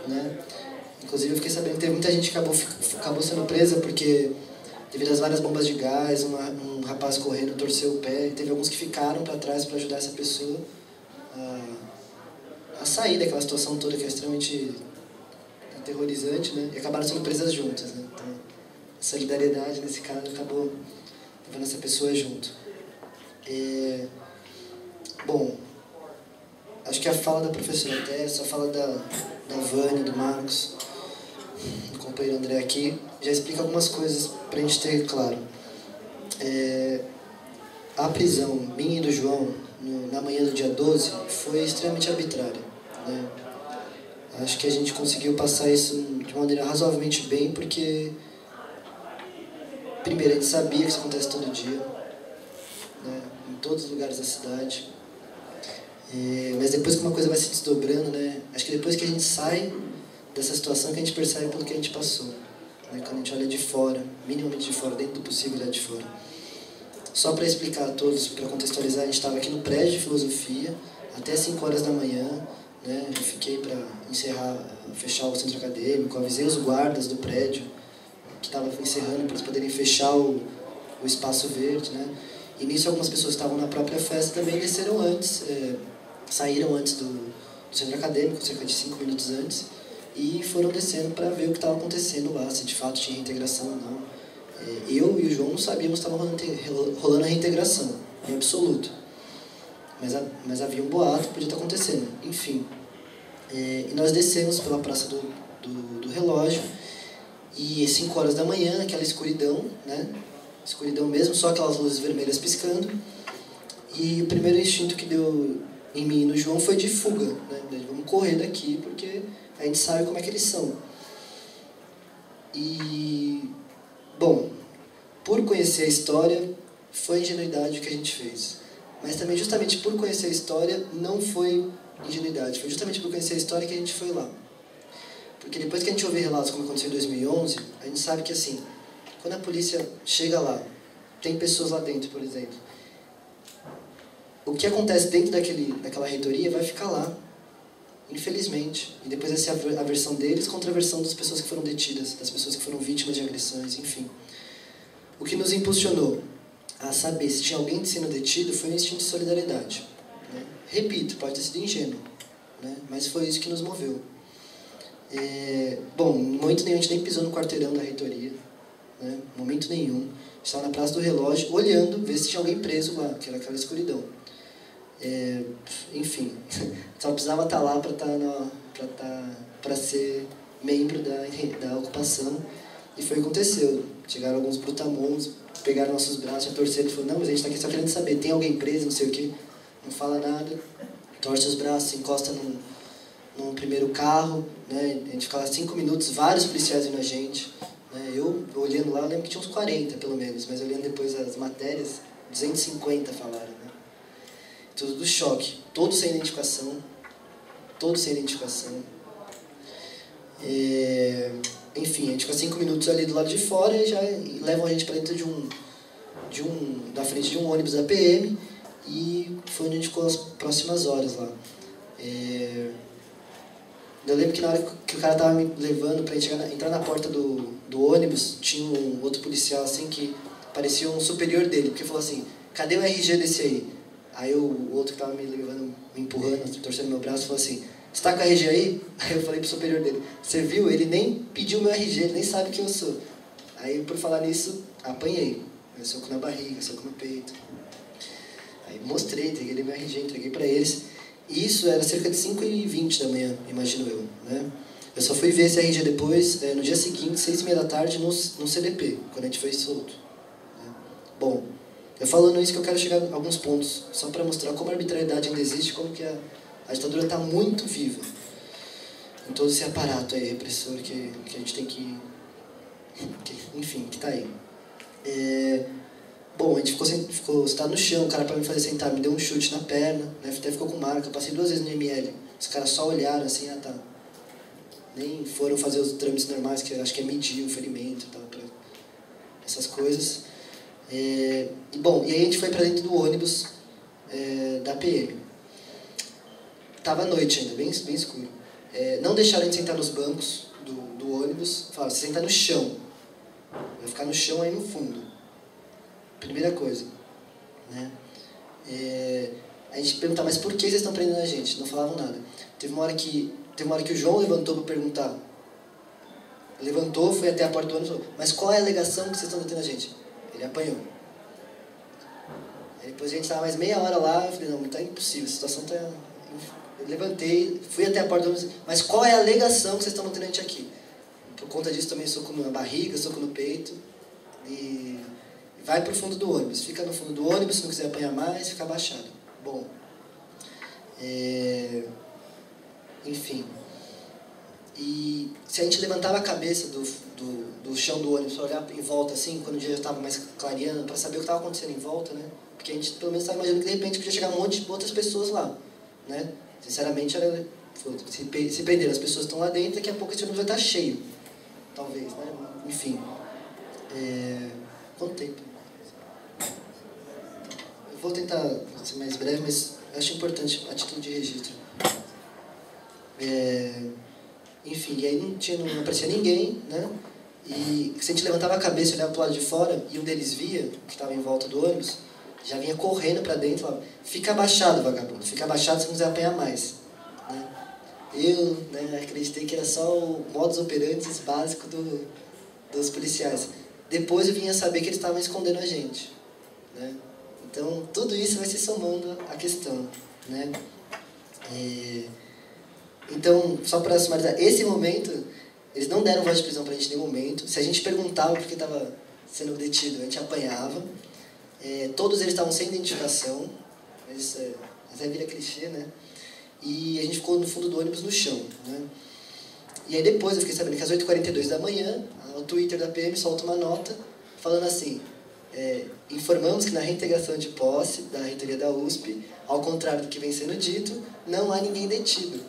né? Inclusive eu fiquei sabendo que teve muita gente que acabou sendo presa porque, devido às várias bombas de gás, um rapaz correndo torceu o pé, e teve alguns que ficaram para trás para ajudar essa pessoa a sair daquela situação toda que é extremamente aterrorizante, né? E acabaram sendo presas juntas, né? Então, a solidariedade nesse caso acabou levando essa pessoa junto. Bom, acho que a fala da professora Tessa, a fala da Vânia, do Marcos, do companheiro André aqui, já explica algumas coisas para a gente ter claro. A prisão minha e do João, na manhã do dia 12, foi extremamente arbitrária, né? Acho que a gente conseguiu passar isso de maneira razoavelmente bem, porque, primeiro, a gente sabia que isso acontece todo dia, né? Em todos os lugares da cidade. Mas depois que uma coisa vai se desdobrando, né? Acho que depois que a gente sai dessa situação que a gente percebe pelo que a gente passou, né? Quando a gente olha de fora, minimamente de fora, dentro do possível olhar de fora. Só para explicar a todos, para contextualizar, a gente estava aqui no prédio de filosofia até 5 horas da manhã, né? Eu fiquei para fechar o centro acadêmico, avisei os guardas do prédio que estava encerrando para eles poderem fechar o espaço verde, né? E nisso algumas pessoas que estavam na própria festa também desceram antes, saíram antes do centro acadêmico, cerca de 5 minutos antes, e foram descendo para ver o que estava acontecendo lá, se de fato tinha reintegração ou não. Eu e o João não sabíamos que estava rolando a reintegração, em absoluto. Mas havia um boato que podia estar acontecendo. Enfim, e nós descemos pela Praça do Relógio, e 5 horas da manhã, aquela escuridão, né? Escuridão mesmo, só aquelas luzes vermelhas piscando. E o primeiro instinto que deu em mim e no João foi de fuga, né? Vamos correr daqui, porque a gente sabe como é que eles são. E, bom, por conhecer a história, foi ingenuidade o que a gente fez. Mas também, justamente por conhecer a história, não foi ingenuidade. Foi justamente por conhecer a história que a gente foi lá. Porque depois que a gente ouve relatos como aconteceu em 2011, a gente sabe que, assim, quando a polícia chega lá, tem pessoas lá dentro, por exemplo, o que acontece dentro daquela reitoria vai ficar lá, infelizmente. E depois vai ser a versão deles contra a versão das pessoas que foram detidas, das pessoas que foram vítimas de agressões, enfim. O que nos impulsionou a saber se tinha alguém sendo detido foi o instinto de solidariedade. Né? Repito, pode ter sido ingênuo, né? Mas foi isso que nos moveu. Bom, em momento nenhum a gente nem pisou no quarteirão da reitoria, né? Momento nenhum. A gente estava na Praça do Relógio, olhando, ver se tinha alguém preso lá, que era aquela escuridão. Enfim, só precisava estar lá para ser membro da ocupação. E foi o que aconteceu. Chegaram alguns brutamontes, pegaram nossos braços, já torceram e falaram: não, mas a gente está aqui só querendo saber, tem alguém preso, não sei o quê. Não fala nada, torce os braços, encosta num primeiro carro, né? A gente ficava 5 minutos, vários policiais vindo a gente. Né? Eu olhando lá, eu lembro que tinha uns 40 pelo menos, mas olhando depois as matérias, 250 falaram. Né? Tudo do choque, todos sem identificação, todos sem identificação. Enfim, a gente ficou 5 minutos ali do lado de fora e já levam a gente para dentro da frente de um ônibus da PM, e foi onde a gente ficou as próximas horas lá. Eu lembro que na hora que o cara estava me levando para entrar na porta do ônibus, tinha um outro policial assim que parecia um superior dele, porque falou assim: cadê o RG desse aí? Aí o outro que estava me levando, me empurrando, torcendo meu braço, falou assim: você tá com o RG aí? Aí eu falei pro superior dele: você viu? Ele nem pediu meu RG, ele nem sabe quem eu sou. Aí, por falar nisso, apanhei. Soco na barriga, soco no peito. Aí mostrei, entreguei meu RG, entreguei pra eles. E isso era cerca de 5h20 da manhã, imagino eu. Né? Eu só fui ver esse RG depois, no dia seguinte, 6h30 da tarde, no CDP, quando a gente foi solto. Né? Bom, eu falando isso que eu quero chegar a alguns pontos, só para mostrar como a arbitrariedade ainda existe, como que a ditadura está muito viva em todo esse aparato aí, repressor, que a gente tem enfim, que está aí. Bom, a gente ficou sentado no chão, o cara para me fazer sentar me deu um chute na perna, né? Até ficou com marca, eu passei 2 vezes no ML. Os caras só olharam assim, tá. Nem foram fazer os trâmites normais, que eu acho que é medir o ferimento e tal, essas coisas. Bom, e aí a gente foi para dentro do ônibus da PM. Tava à noite ainda, bem escuro. Não deixaram a gente sentar nos bancos do ônibus. Falaram: você senta no chão. Vai ficar no chão aí no fundo. Primeira coisa. Né? A gente perguntava: mas por que vocês estão prendendo a gente? Não falavam nada. Teve uma hora que o João levantou para perguntar. Levantou, foi até a porta do ônibus e falou: mas qual é a alegação que vocês estão detendo a gente? Ele apanhou. Aí depois a gente estava mais meia hora lá, eu falei: não, tá impossível, a situação tá... Eu levantei, fui até a porta do ônibus, mas qual é a alegação que vocês estão detendo a gente aqui? Por conta disso também soco na barriga, soco no peito, e vai pro fundo do ônibus. Fica no fundo do ônibus, se não quiser apanhar mais, fica abaixado. Bom, enfim. E se a gente levantava a cabeça do chão do ônibus para olhar em volta, assim, quando o dia já estava mais clareando, para saber o que estava acontecendo em volta, né? Porque a gente pelo menos estava imaginando que de repente podia chegar um monte de outras pessoas lá, né? Sinceramente, se perder, as pessoas estão lá dentro, daqui a pouco esse ônibus vai estar cheio. Talvez, né? Enfim. Quanto tempo? Eu vou tentar ser mais breve, mas acho importante a título de registro. Enfim, e aí não aparecia ninguém, né? E se a gente levantava a cabeça e olhava para o lado de fora, e um deles via, que estava em volta do ônibus, já vinha correndo para dentro e falava: fica abaixado, vagabundo, fica abaixado se não quiser apanhar mais. Né? Eu acreditei que era só o modus operandi básico dos policiais. Depois eu vinha saber que eles estavam escondendo a gente. Né? Então, tudo isso vai se somando à questão. Né? Então, só para sumarizar, esse momento, eles não deram voz de prisão para a gente em nenhum momento. Se a gente perguntava por que estava sendo detido, a gente apanhava. Todos eles estavam sem identificação, mas até vira clichê, né? E a gente ficou no fundo do ônibus, no chão. Né? E aí depois eu fiquei sabendo que às 8h42 da manhã, o Twitter da PM solta uma nota falando assim, informamos que na reintegração de posse da reitoria da USP, ao contrário do que vem sendo dito, não há ninguém detido.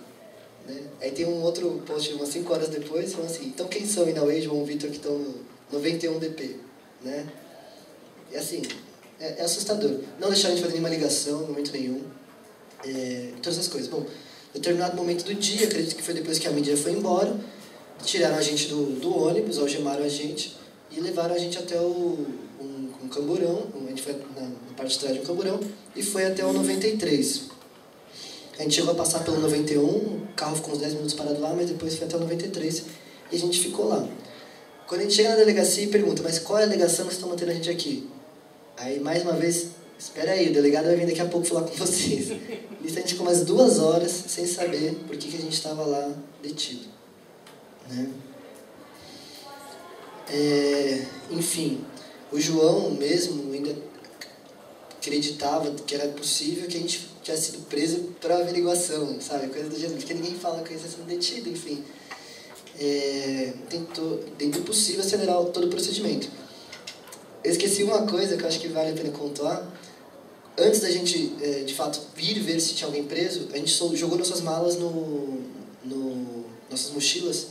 Né? Aí tem um outro post umas 5 horas depois, falando assim, então quem são Inauê, João Vitor, que estão no 91 DP? Né? E assim, é assustador. Não deixaram de fazer nenhuma ligação, no momento nenhum. Todas essas coisas. Bom, em determinado momento do dia, acredito que foi depois que a mídia foi embora, tiraram a gente do ônibus, algemaram a gente e levaram a gente até um camburão. A gente foi na parte de trás de um camburão e foi até o 93. A gente chegou a passar pelo 91, o carro ficou uns 10 minutos parado lá, mas depois foi até o 93 e a gente ficou lá. Quando a gente chega na delegacia e pergunta, mas qual é a alegação que vocês estão mantendo a gente aqui? Aí, mais uma vez, espera aí, o delegado vai vir daqui a pouco falar com vocês. Nisso a gente ficou umas 2 horas sem saber por que a gente estava lá detido. Né? Enfim, o João mesmo ainda acreditava que era possível que a gente tivesse sido preso para averiguação, sabe? Coisa do gênero, porque ninguém fala que a gente está sendo detido, enfim. Tentou, dentro do possível, acelerar todo o procedimento. Eu esqueci uma coisa que eu acho que vale a pena contar. Antes da gente, de fato, vir ver se tinha alguém preso, a gente jogou nossas malas nossas mochilas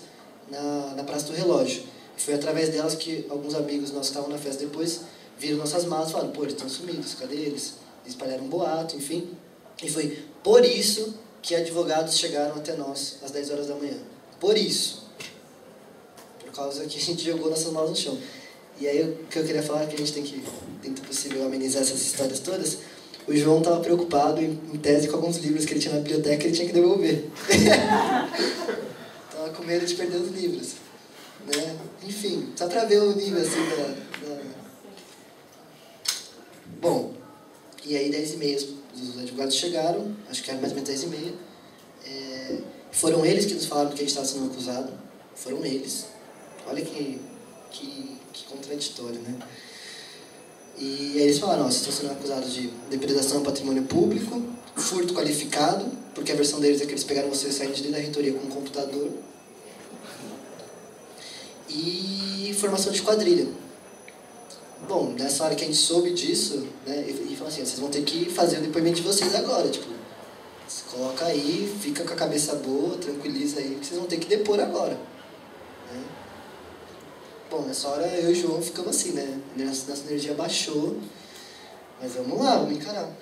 na Praça do Relógio. Foi através delas que alguns amigos nossos que estavam na festa depois viram nossas malas e falaram, pô, eles estão sumidos, cadê eles? Espalharam um boato, enfim. E foi por isso que advogados chegaram até nós às 10 horas da manhã. Por isso. Por causa que a gente jogou nossas malas no chão. E aí o que eu queria falar é que a gente tem que, dentro do possível, amenizar essas histórias todas. O João estava preocupado, em tese, com alguns livros que ele tinha na biblioteca e ele tinha que devolver. Estava com medo de perder os livros. Né? Enfim, só para ver o nível assim Bom, e aí 10h30 os advogados chegaram, acho que era mais ou menos 10h30. Foram eles que nos falaram que a gente estava sendo acusado. Foram eles. Olha que contraditório, né? E aí eles falaram, vocês estão sendo acusados de depredação ao patrimônio público, furto qualificado, porque a versão deles é que eles pegaram vocês saindo de dentro da reitoria com um computador, e formação de quadrilha. Bom, nessa hora que a gente soube disso, né, e falou assim, vocês vão ter que fazer o depoimento de vocês agora, tipo, você coloca aí, fica com a cabeça boa, tranquiliza aí, que vocês vão ter que depor agora. Né? Bom, nessa hora eu e o João ficamos assim, né? Nossa energia baixou, mas vamos lá, vamos encarar.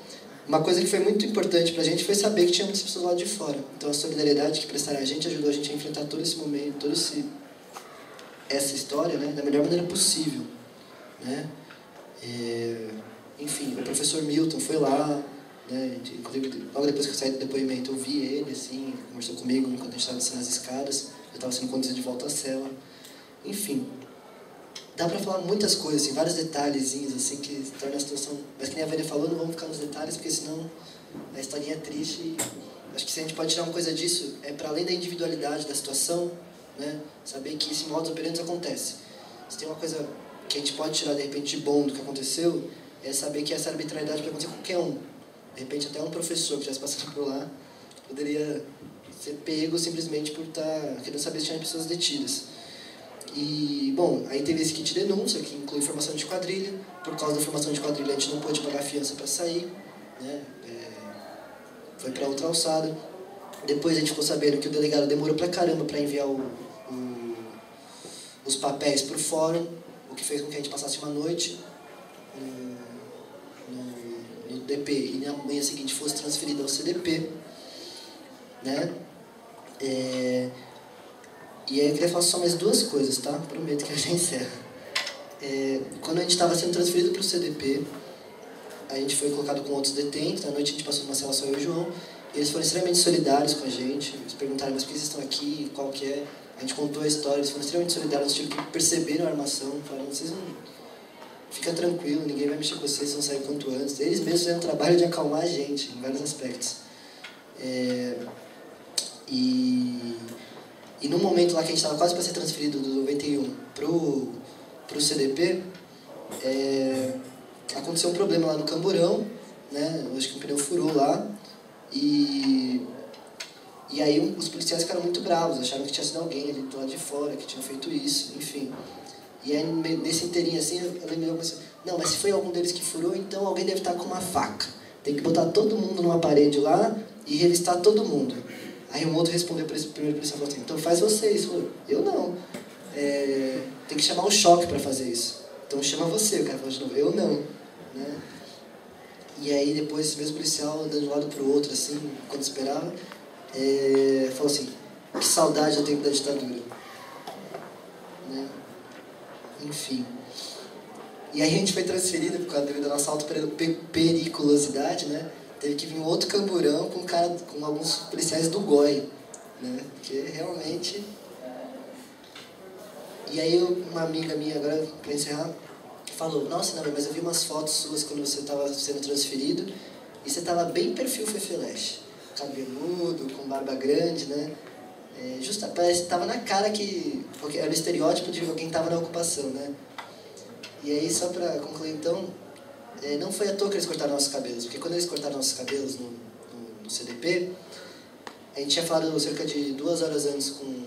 Uma coisa que foi muito importante pra gente foi saber que tinha muitas pessoas lá de fora. Então a solidariedade que prestaram a gente ajudou a gente a enfrentar todo esse momento, essa história, né, da melhor maneira possível. Né? Enfim, o professor Milton foi lá, né? Inclusive, logo depois que eu saí do depoimento, eu vi ele, assim, conversou comigo enquanto a gente estava descendo as escadas, eu estava sendo conduzido de volta à cela. Enfim, dá pra falar muitas coisas, assim, vários detalhezinhos, assim, que tornam a situação... Mas que nem a Vânia falou, não vamos ficar nos detalhes, porque senão a historinha é triste. E acho que se a gente pode tirar uma coisa disso, é para além da individualidade da situação, né? Saber que esse modus operandi acontece. Se tem uma coisa que a gente pode tirar, de repente, de bom do que aconteceu, é saber que essa arbitrariedade pode acontecer com qualquer um. De repente, até um professor que estivesse passando por lá poderia ser pego simplesmente por estar querendo saber se tinha pessoas detidas. E, bom, aí teve esse kit de denúncia, que inclui formação de quadrilha. Por causa da formação de quadrilha, a gente não pôde pagar fiança para sair, né? Foi para outra alçada. Depois a gente ficou sabendo que o delegado demorou pra caramba para enviar os papéis para o fórum, o que fez com que a gente passasse uma noite no DP e na manhã seguinte fosse transferido ao CDP. Né? E aí eu queria falar só mais 2 coisas, tá? Prometo que eu já encerro. Quando a gente estava sendo transferido para o CDP, a gente foi colocado com outros detentos. À noite a gente passou numa cela só eu e o João. Eles foram extremamente solidários com a gente. Eles perguntaram, mas por que vocês estão aqui? Qual que é? A gente contou a história. Eles foram extremamente solidários. Eles perceberam a armação. Falaram, vocês não... Fica tranquilo, ninguém vai mexer com vocês, vão sair o quanto antes. Eles mesmos fizeram um trabalho de acalmar a gente, em vários aspectos. E no momento lá que a gente estava quase para ser transferido do 91 pro CDP, aconteceu um problema lá no camburão, né? Eu acho que o pneu furou lá. E aí os policiais ficaram muito bravos, acharam que tinha sido alguém ali do lado de fora que tinha feito isso, enfim. E aí, nesse inteirinho assim, eu lembrei uma coisa, não, mas se foi algum deles que furou, então alguém deve estar com uma faca. Tem que botar todo mundo numa parede lá e revistar todo mundo. Aí um outro respondeu para esse primeiro policial, falou assim, então faz você isso. Eu não. Tem que chamar o choque para fazer isso. Então chama você. O cara falou de novo, eu não. Né? E aí depois esse mesmo policial, andando de um lado para o outro, assim, quando esperava, falou assim, que saudade eu tenho da ditadura. Né? Enfim. E aí a gente foi transferido, por causa da nossa auto-periculosidade, né? Teve que vir um outro camburão com alguns policiais do GOI, né? Porque realmente... E aí uma amiga minha, agora para encerrar, falou, nossa, não, mas eu vi umas fotos suas quando você estava sendo transferido e você estava bem perfil Fefeleche, cabeludo, com barba grande, né? Parece que estava na cara que era o estereótipo de alguém que estava na ocupação, né? E aí, só para concluir, então, não foi à toa que eles cortaram nossos cabelos, porque quando eles cortaram nossos cabelos no CDP, a gente tinha falado cerca de 2 horas antes com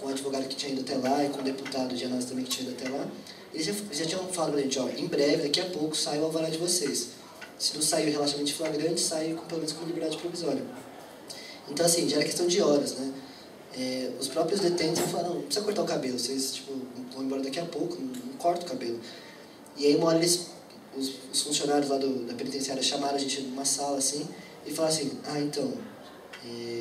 o advogado que tinha ido até lá e com o deputado de análise também que tinha ido até lá. Eles já tinham falado pra gente, ó, em breve, daqui a pouco, sai o alvará de vocês. Se não sair o relaxamento flagrante, sai pelo menos com liberdade provisória. Então, assim, já era questão de horas, né? Os próprios detentos falaram, não precisa cortar o cabelo, vocês vão embora daqui a pouco, não corta o cabelo. E aí uma hora os funcionários lá da penitenciária chamaram a gente numa sala assim e falaram assim, então,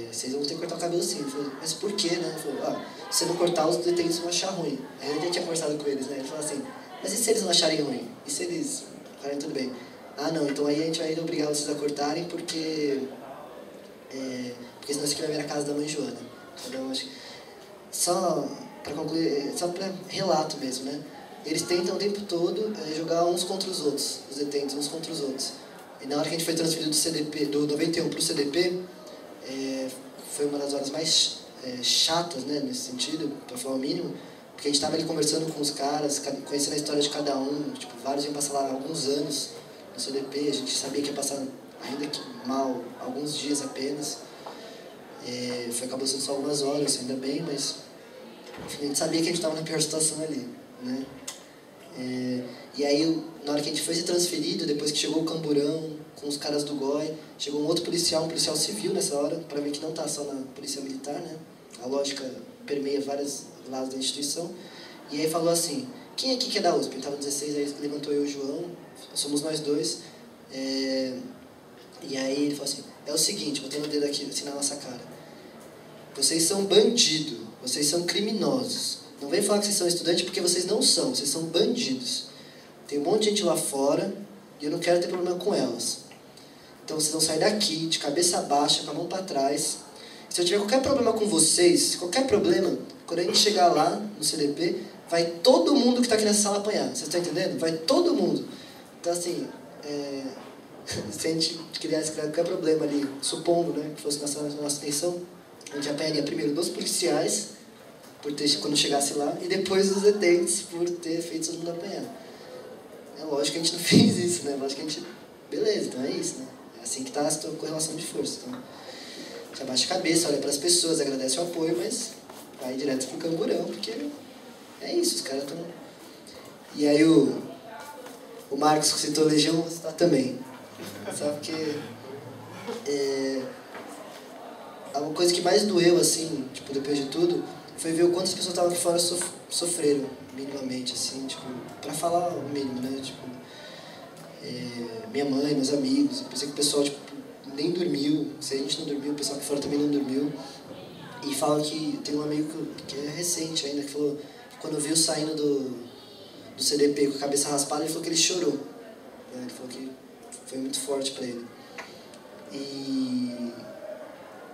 vocês vão ter que cortar o cabelo sim. Eu falei, mas por quê, né? Ele falou, se você não cortar, os detentos vão achar ruim. Aí eu já tinha conversado com eles, né? Ele falou assim, mas e se eles não acharem ruim? E se eles falarem tudo bem? Não, então aí a gente vai obrigar vocês a cortarem porque senão isso aqui vai vir a casa da mãe Joana. Então, acho que só para concluir, só para relato mesmo, né? Eles tentam o tempo todo jogar uns contra os outros, os detentos uns contra os outros. E na hora que a gente foi transferido do CDP, do 91 para o CDP, foi uma das horas mais chatas, né, nesse sentido, para falar o mínimo, porque a gente estava ali conversando com os caras, conhecendo a história de cada um, tipo, vários iam passar lá alguns anos no CDP, a gente sabia que ia passar, ainda que mal, alguns dias apenas. Acabou sendo só algumas horas, ainda bem, mas enfim, a gente sabia que a gente estava na pior situação ali, né? E aí, na hora que a gente foi ser transferido, depois que chegou o camburão, com os caras do GOI, chegou um outro policial, um policial civil nessa hora, para ver que não está só na polícia militar, né? A lógica permeia vários lados da instituição. E aí falou assim, quem aqui que é da USP? Ele estava 16, aí levantou eu e o João, somos nós dois. E aí ele falou assim, é o seguinte, botando o dedo aqui assim na nossa cara, vocês são bandidos, vocês são criminosos. Não vem falar que vocês são estudantes porque vocês não são, vocês são bandidos. Tem um monte de gente lá fora e eu não quero ter problema com elas. Então vocês vão sair daqui, de cabeça baixa, com a mão para trás. Se eu tiver qualquer problema com vocês, qualquer problema, quando a gente chegar lá no CDP, vai todo mundo que está aqui nessa sala apanhar. Vocês estão entendendo? Vai todo mundo. Então assim, se a gente criasse qualquer problema ali, supondo, né, que fosse nossa atenção, a gente apanharia primeiro dos policiais, quando chegasse lá, e depois dos detentos por ter feito todo mundo apanhar. É lógico que a gente não fez isso, né? Lógico que a gente... Beleza, então é isso, né? É assim que está a correlação de força. Então, a gente abaixa a cabeça, olha para as pessoas, agradece o apoio, mas vai direto pro camburão, porque é isso, os caras estão... E aí o Marcos que citou Legião, você está também. Sabe que... A coisa que mais doeu, assim, tipo, depois de tudo, foi ver o quanto as pessoas estavam aqui fora sofreram, minimamente, assim, tipo, pra falar o mínimo, né, tipo, minha mãe, meus amigos, eu pensei que o pessoal, tipo, nem dormiu, se a gente não dormiu, o pessoal aqui fora também não dormiu, e fala que, tem um amigo que é recente ainda, que falou, que quando viu saindo do CDP com a cabeça raspada, ele falou que ele chorou, né? Ele falou que foi muito forte pra ele, e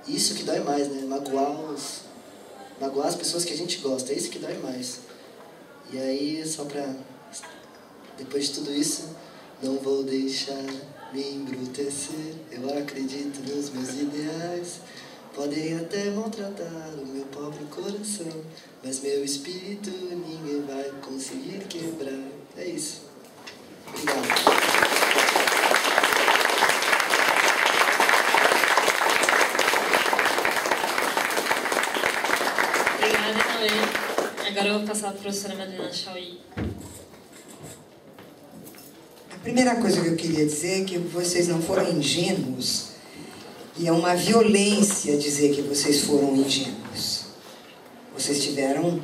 isso que dói mais, né, magoar as pessoas que a gente gosta, é isso que dói mais. E aí, só pra... Depois de tudo isso, não vou deixar me embrutecer, eu acredito nos meus ideais, podem até maltratar o meu pobre coração, mas meu espírito ninguém vai conseguir quebrar. É isso. Obrigado. Agora eu vou passar para a professora Madalena Chauí. primeira coisa que eu queria dizer é que vocês não foram ingênuos. E é uma violência dizer que vocês foram ingênuos. Vocês tiveram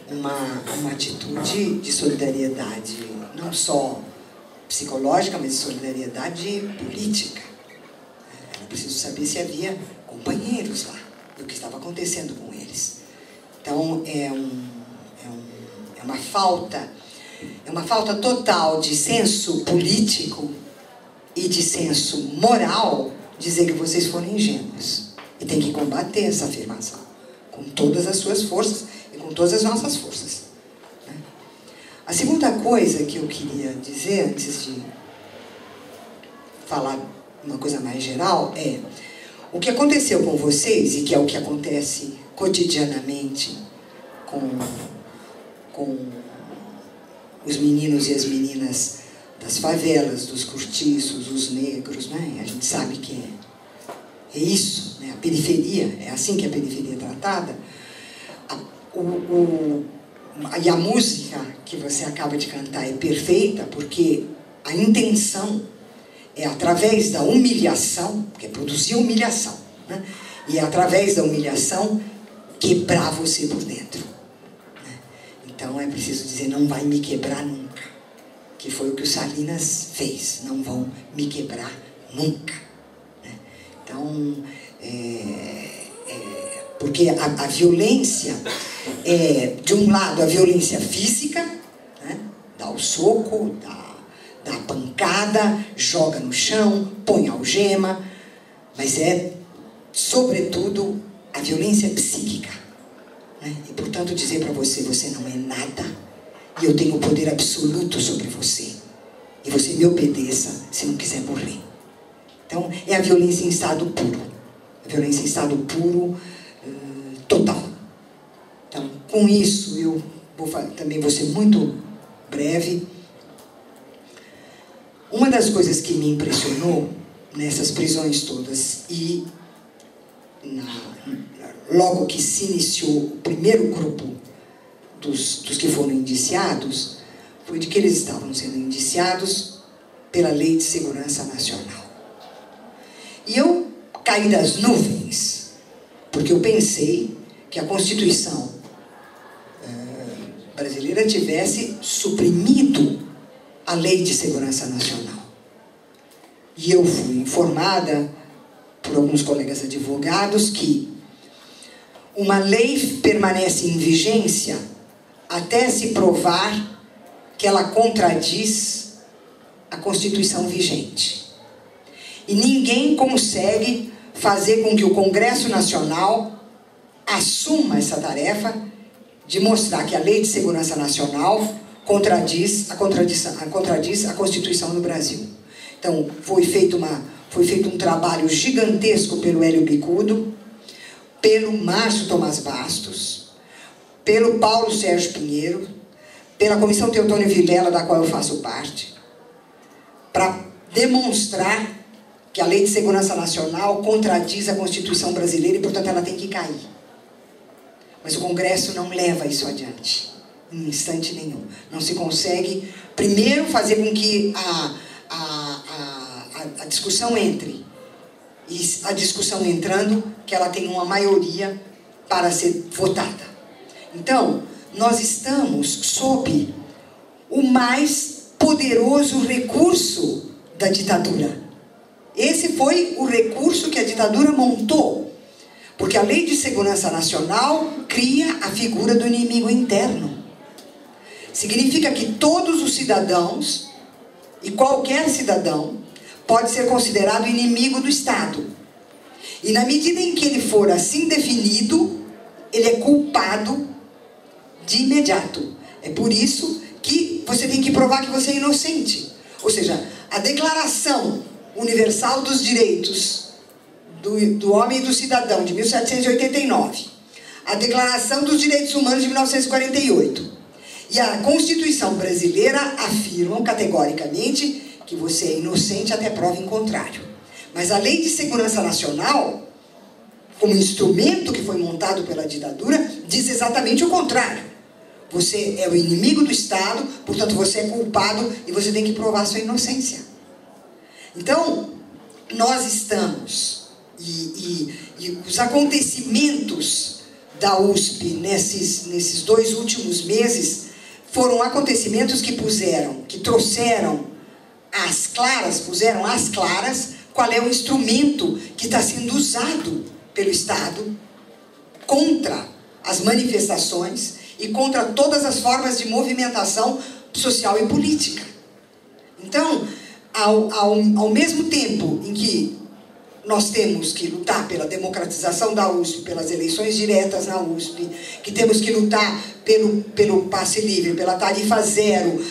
uma atitude de solidariedade, não só psicológica, mas de solidariedade política. Era preciso saber se havia companheiros lá, e o que estava acontecendo com eles. Então, é uma falta total de senso político e de senso moral dizer que vocês foram ingênuos. E tem que combater essa afirmação com todas as suas forças e com todas as nossas forças. A segunda coisa que eu queria dizer, antes de falar uma coisa mais geral, é o que aconteceu com vocês, e que é o que acontece cotidianamente com os meninos e as meninas das favelas, dos cortiços, os negros, né? A gente sabe que é isso, né? A periferia, é assim que a periferia é tratada. E a música que você acaba de cantar é perfeita, porque a intenção é, através da humilhação, porque é produzir humilhação, né? E é através da humilhação quebrar você por dentro, né? Então é preciso dizer, não vai me quebrar nunca, que foi o que o Salinas fez, não vão me quebrar nunca, né? Então, porque a violência é, de um lado, a violência física, né? Dá o soco, dá a pancada, joga no chão, põe algema, mas é, sobretudo, a violência psíquica, né? E, portanto, dizer para você, você não é nada, e eu tenho poder absoluto sobre você, e você me obedeça se não quiser morrer. Então, é a violência em estado puro, a violência em estado puro, total. Então, com isso, eu também vou ser muito breve. Uma das coisas que me impressionou nessas prisões todas, e logo que se iniciou o primeiro grupo dos que foram indiciados, foi de que eles estavam sendo indiciados pela Lei de Segurança Nacional. E eu caí das nuvens, porque eu pensei que a Constituição brasileira tivesse suprimido a Lei de Segurança Nacional. E eu fui informada por alguns colegas advogados que uma lei permanece em vigência até se provar que ela contradiz a Constituição vigente. E ninguém consegue fazer com que o Congresso Nacional assuma essa tarefa de mostrar que a Lei de Segurança Nacional contradiz a Constituição do Brasil. Então, foi feito um trabalho gigantesco pelo Hélio Bicudo, pelo Márcio Tomás Bastos, pelo Paulo Sérgio Pinheiro, pela Comissão Teotônio Vilela, da qual eu faço parte, para demonstrar que a Lei de Segurança Nacional contradiz a Constituição brasileira e, portanto, ela tem que cair. Mas o Congresso não leva isso adiante, em instante nenhum. Não se consegue, primeiro, fazer com que a discussão entre, e a discussão entrando, que ela tenha uma maioria para ser votada. Então, nós estamos sob o mais poderoso recurso da ditadura. Esse foi o recurso que a ditadura montou, porque a Lei de Segurança Nacional cria a figura do inimigo interno. Significa que todos os cidadãos, e qualquer cidadão, pode ser considerado inimigo do Estado. E na medida em que ele for assim definido, ele é culpado de imediato. É por isso que você tem que provar que você é inocente. Ou seja, a Declaração Universal dos Direitos do Homem e do Cidadão, de 1789, a Declaração dos Direitos Humanos, de 1948, e a Constituição brasileira afirmam categoricamente que você é inocente até prova em contrário. Mas a Lei de Segurança Nacional, como instrumento que foi montado pela ditadura, diz exatamente o contrário. Você é o inimigo do Estado, portanto você é culpado e você tem que provar sua inocência. Então, nós estamos, e os acontecimentos da USP nesses 2 últimos meses foram acontecimentos que trouxeram às claras, puseram às claras qual é o instrumento que está sendo usado pelo Estado contra as manifestações e contra todas as formas de movimentação social e política. Então, ao mesmo tempo em que nós temos que lutar pela democratização da USP, pelas eleições diretas na USP, que temos que lutar pelo passe livre, pela tarifa zero,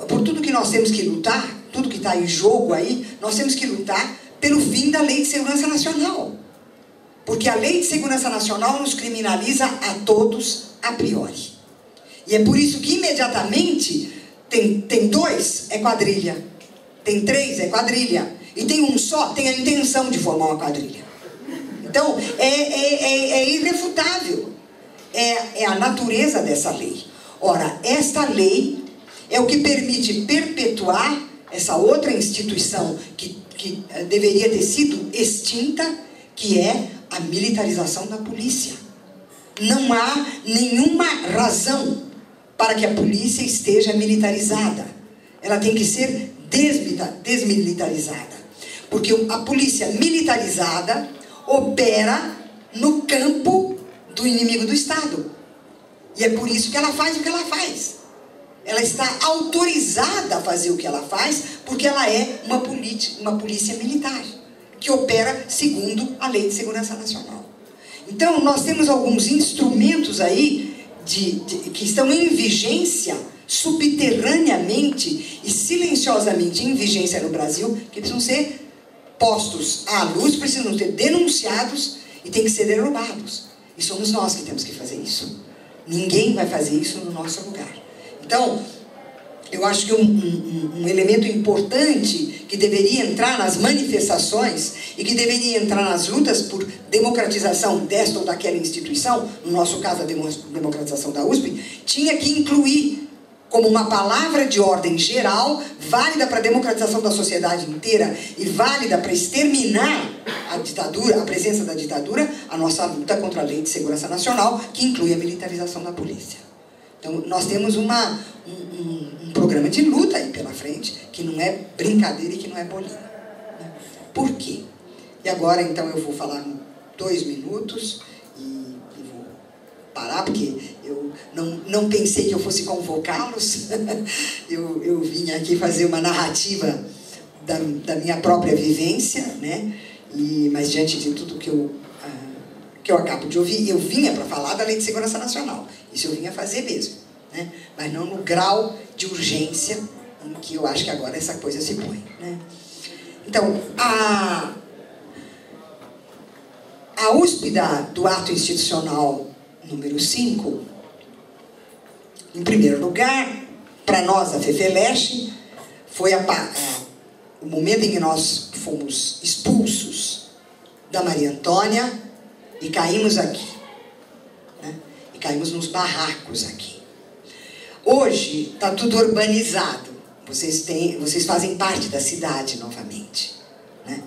por tudo que nós temos que lutar, tudo que está em jogo aí, nós temos que lutar pelo fim da Lei de Segurança Nacional. Porque a Lei de Segurança Nacional nos criminaliza a todos a priori. E é por isso que imediatamente tem 2, é quadrilha. Tem 3, é quadrilha. E tem um só, tem a intenção de formar uma quadrilha. Então, é irrefutável. É a natureza dessa lei. Ora, esta lei é o que permite perpetuar essa outra instituição que deveria ter sido extinta, que é a militarização da polícia. Não há nenhuma razão para que a polícia esteja militarizada. Ela tem que ser desmilitarizada. Porque a polícia militarizada opera no campo do inimigo do Estado. E é por isso que ela faz o que ela faz. Ela está autorizada a fazer o que ela faz, porque ela é uma polícia militar, que opera segundo a Lei de Segurança Nacional. Então, nós temos alguns instrumentos aí que estão em vigência, subterraneamente e silenciosamente em vigência no Brasil, que precisam ser postos à luz, precisam ser denunciados e têm que ser derrubados. E somos nós que temos que fazer isso. Ninguém vai fazer isso no nosso lugar. Então, eu acho que um elemento importante que deveria entrar nas manifestações e que deveria entrar nas lutas por democratização desta ou daquela instituição, no nosso caso a democratização da USP, tinha que incluir como uma palavra de ordem geral, válida para a democratização da sociedade inteira e válida para exterminar a ditadura, a presença da ditadura, a nossa luta contra a Lei de Segurança Nacional, que inclui a militarização da polícia. Então, nós temos um programa de luta aí pela frente, que não é brincadeira e que não é bolinha. Né? Por quê? E agora, então, eu vou falar 2 minutos e vou parar, porque eu não pensei que eu fosse convocá-los. eu vim aqui fazer uma narrativa da minha própria vivência, né? Mas diante de tudo que eu acabo de ouvir, eu vinha para falar da Lei de Segurança Nacional. Isso eu vinha fazer mesmo, né? Mas não no grau de urgência em que eu acho que agora essa coisa se põe, né? Então, a USP do ato institucional número 5, em primeiro lugar, para nós, a FEFELESH, foi o momento em que nós fomos expulsos da Maria Antônia e caímos aqui, né? E caímos nos barracos aqui. Hoje está tudo urbanizado. Vocês fazem parte da cidade novamente, né?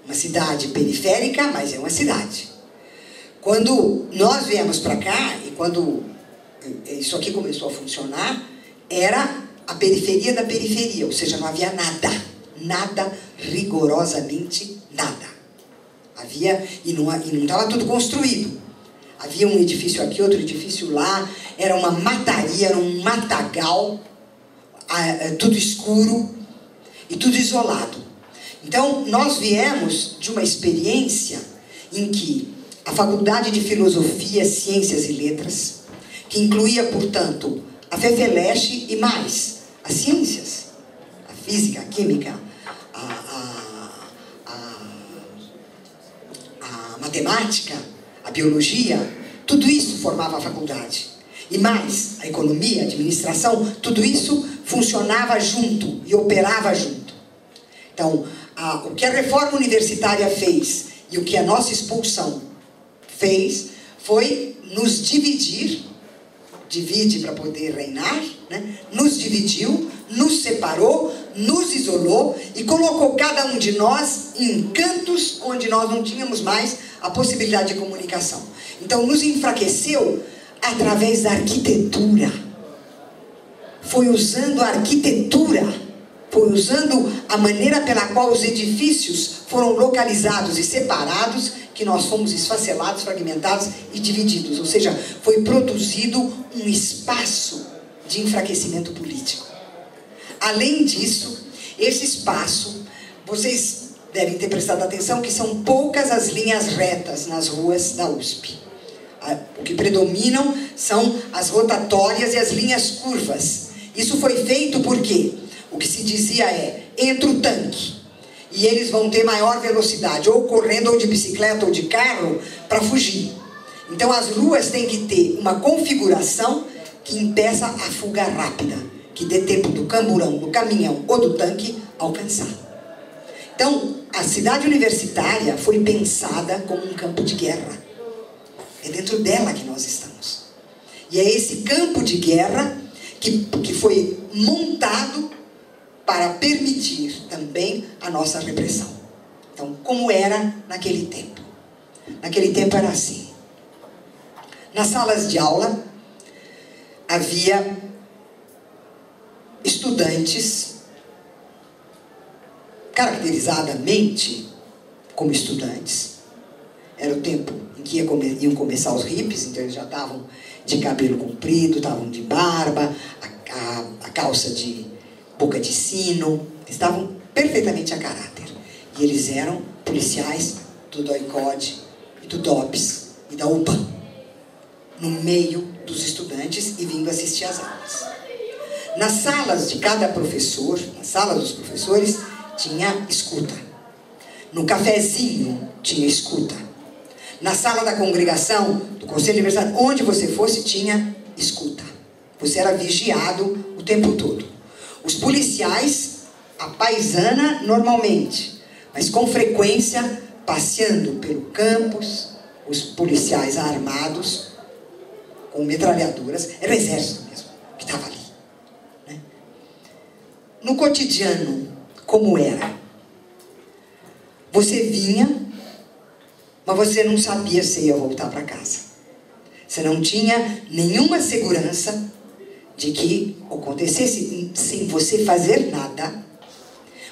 Uma cidade periférica, mas é uma cidade. Quando nós viemos para cá, e quando isso aqui começou a funcionar, era a periferia da periferia, ou seja, não havia nada, rigorosamente nada. Havia, e não estava tudo construído. Havia um edifício aqui, outro edifício lá, era uma mataria, era um matagal, tudo escuro e tudo isolado. Então, nós viemos de uma experiência em que a Faculdade de Filosofia, Ciências e Letras, que incluía, portanto, a FEFELESH e mais, as ciências, a física, a química, a matemática, a biologia, tudo isso formava a faculdade. E mais, a economia, a administração, tudo isso funcionava junto e operava junto. Então, o que a reforma universitária fez e o que a nossa expulsão fez foi nos dividir divide para poder reinar, né? Nos dividiu, nos separou, nos isolou e colocou cada um de nós em cantos onde nós não tínhamos mais a possibilidade de comunicação. Então, nos enfraqueceu através da arquitetura. Foi usando a arquitetura, foi usando a maneira pela qual os edifícios foram localizados e separados, que nós fomos esfacelados, fragmentados e divididos. Ou seja, foi produzido um espaço de enfraquecimento político. Além disso, esse espaço, vocês devem ter prestado atenção que são poucas as linhas retas nas ruas da USP. O que predominam são as rotatórias e as linhas curvas. Isso foi feito porque o que se dizia é, entra o tanque e eles vão ter maior velocidade, ou correndo, ou de bicicleta, ou de carro, para fugir. Então as ruas têm que ter uma configuração que impeça a fuga rápida, que dê tempo do camburão, do caminhão ou do tanque alcançar. Então, a cidade universitária foi pensada como um campo de guerra. É dentro dela que nós estamos. E é esse campo de guerra que foi montado para permitir também a nossa repressão. Então, como era naquele tempo? Naquele tempo era assim. Nas salas de aula, havia estudantes, caracterizadamente como estudantes. Era o tempo em que iam começar os hippies, então eles já estavam de cabelo comprido, estavam de barba, a calça de boca de sino, estavam perfeitamente a caráter. E eles eram policiais do DOI-CODE e do DOPS e da UPA, no meio dos estudantes e vindo assistir às aulas. Nas salas de cada professor, nas salas dos professores, tinha escuta. No cafezinho tinha escuta. Na sala da congregação, do conselho universitário, onde você fosse, tinha escuta. Você era vigiado o tempo todo. Os policiais, a paisana normalmente, mas com frequência, passeando pelo campus, os policiais armados, com metralhadoras, era o exército mesmo, que estava ali. Né? No cotidiano, como era? Você vinha, mas você não sabia se ia voltar para casa. Você não tinha nenhuma segurança de que acontecesse sem você fazer nada,